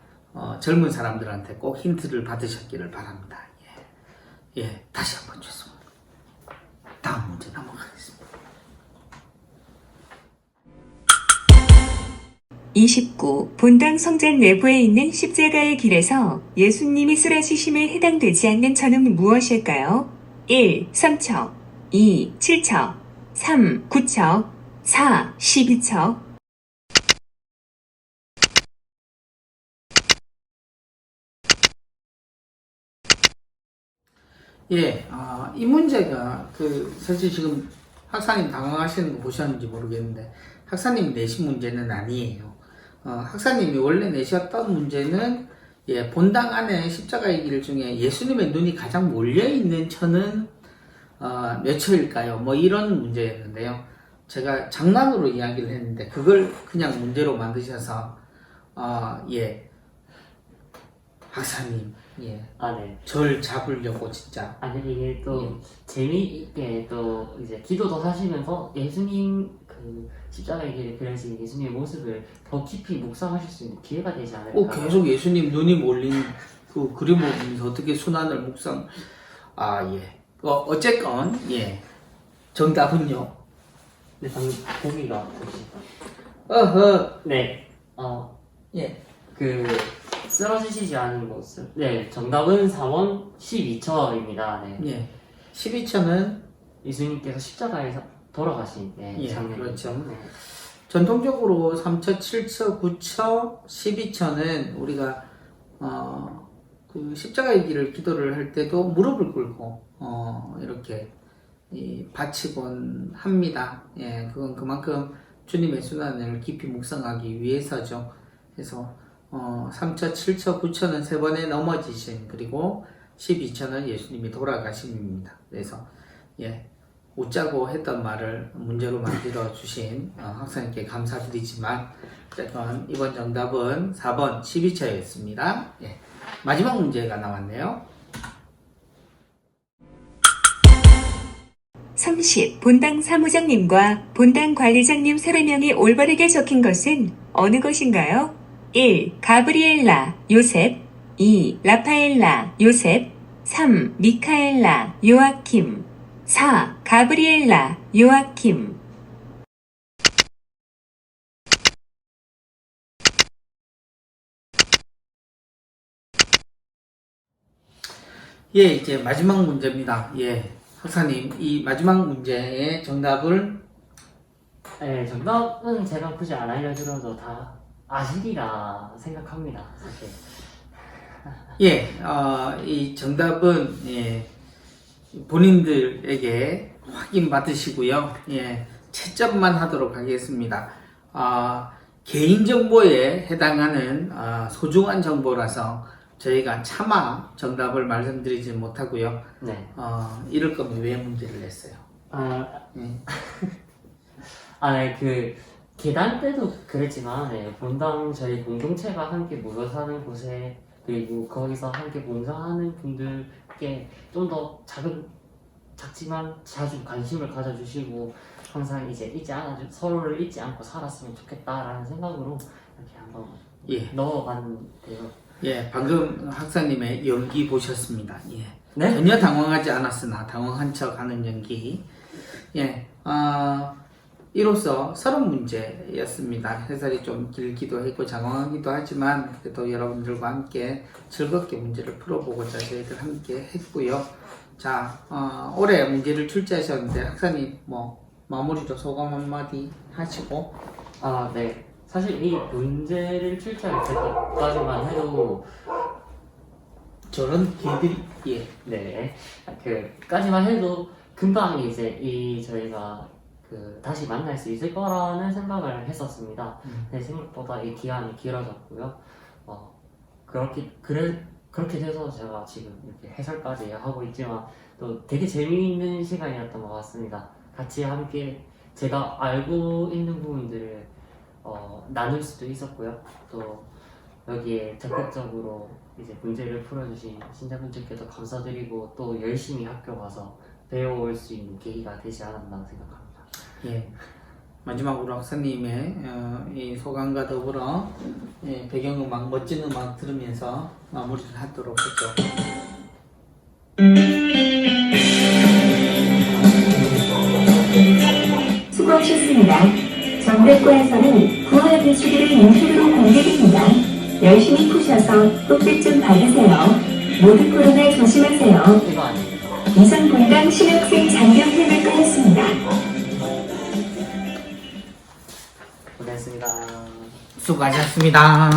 젊은 사람들한테 꼭 힌트를 받으셨기를 바랍니다. 예, 예, 다시 한번 죄송합니다. 다음 문제 넘어가겠습니다. 29. 본당 성전 내부에 있는 십자가의 길에서 예수님이 쓰러지심에 해당되지 않는 천은 무엇일까요? 1. 3척 2. 7척 3. 9척 4. 12척 예, 이 문제가 사실 지금 학사님 당황하시는 거 보셨는지 모르겠는데 학사님이 내신 문제는 아니에요. 학사님이 원래 내셨던 문제는 예, 본당 안에 십자가의 길 중에 예수님의 눈이 가장 몰려있는 천은 몇 초일까요? 뭐 이런 문제였는데요. 제가 장난으로 이야기를 했는데 그걸 그냥 문제로 만드셔서 예, 박사님 예, 네. 절 잡으려고 진짜 이게 또 재미있게 또 이제 기도도 하시면서 예수님 그 십자가의 길에 그려진 예수님의 모습을 더 깊이 묵상하실 수 있는 기회가 되지 않을까. 계속 예수님 눈이 몰린 그 그림을 보면서 어떻게 순환을 묵상 예. 어쨌건 예. 정답은요. 네, 방금 보기가 혹시 어허 네, 예. 그 쓰러지시지 않은 것은 네 정답은 3번 12처입니다. 네. 예. 12처는 예수님께서 십자가에서 돌아가신 예, 장면. 그렇죠. 네. 전통적으로 3처, 7처, 9처, 12처는 우리가 그 십자가의 길을 기도를 할 때도 무릎을 꿇고 이렇게 바치곤 합니다. 예, 그건 그만큼 주님의 순환을 깊이 묵상하기 위해서죠. 그래서 3처, 7처, 9처는 세 번의 넘어지심, 그리고 12처는 예수님이 돌아가심입니다. 그래서 예, 웃자고 했던 말을 문제로 만들어 주신 학생님께 감사드리지만 어쨌든 이번 정답은 4번 12처였습니다. 예, 마지막 문제가 나왔네요. 30. 본당 사무장님과 본당 관리장님 3명이 올바르게 적힌 것은 어느 것인가요? 1. 가브리엘라, 요셉 2. 라파엘라, 요셉 3. 미카엘라, 요아킴 4. 가브리엘라, 요아킴 예, 이제 마지막 문제입니다. 예, 학사님, 이 마지막 문제의 정답을 네, 정답은 제가 굳이 안 알려드려도 다 아시리라 생각합니다. 사실. 예, 이 정답은 예, 본인들에게 확인 받으시고요. 예, 채점만 하도록 하겠습니다. 개인정보에 해당하는 소중한 정보라서 저희가 차마 정답을 말씀드리지 못하고요. 네. 이럴 거면 왜 문제를 냈어요? 네, 그 계단 때도 그랬지만 네, 본당 저희 공동체가 함께 모여 사는 곳에 그리고 거기서 함께 봉사하는 분들께 좀 더 작지만 자주 관심을 가져주시고 항상 이제 서로를 잊지 않고 살았으면 좋겠다라는 생각으로 이렇게 한번 예. 넣어봤는데요. 예, 방금 학사님의 연기 보셨습니다. 예. 네? 전혀 당황하지 않았으나 당황한 척 하는 연기. 예, 이로써 30문제였습니다. 해설이 좀 길기도 했고 장황하기도 하지만 그래도 여러분들과 함께 즐겁게 문제를 풀어보고자 저희들 함께 했고요. 자, 올해 문제를 출제하셨는데 학사님 뭐 마무리로 소감 한마디 하시고. 네. 사실 이 문제를 출제할 때까지만 해도 저런 개들이 예. 네, 그까지만 해도 금방 이제 저희가 다시 만날 수 있을 거라는 생각을 했었습니다. 근데 생각보다 이 기간이 길어졌고요. 그렇게 돼서 제가 지금 이렇게 해설까지 하고 있지만 또 되게 재미있는 시간이었던 것 같습니다. 같이 함께 제가 알고 있는 부분들을 나눌 수도 있었고요. 또 여기에 적극적으로 이제 문제를 풀어주신 신자분들께도 감사드리고 또 열심히 학교 가서 배워올 수 있는 계기가 되지 않았나 생각합니다. 예. 마지막으로 학사님의 이 소감과 더불어 예, 배경음악, 멋진 음악 들으면서 마무리를 하도록 하죠. 수고하셨습니다. 정대과에서는 9월 기출을 인수로 공개됩니다. 열심히 푸셔서 꼭지점 받으세요. 모두 코로나 조심하세요. 이거 아니에요. 이상 본당 신학생 장경회를 끝냈습니다. 고생했습니다. 수고하셨습니다.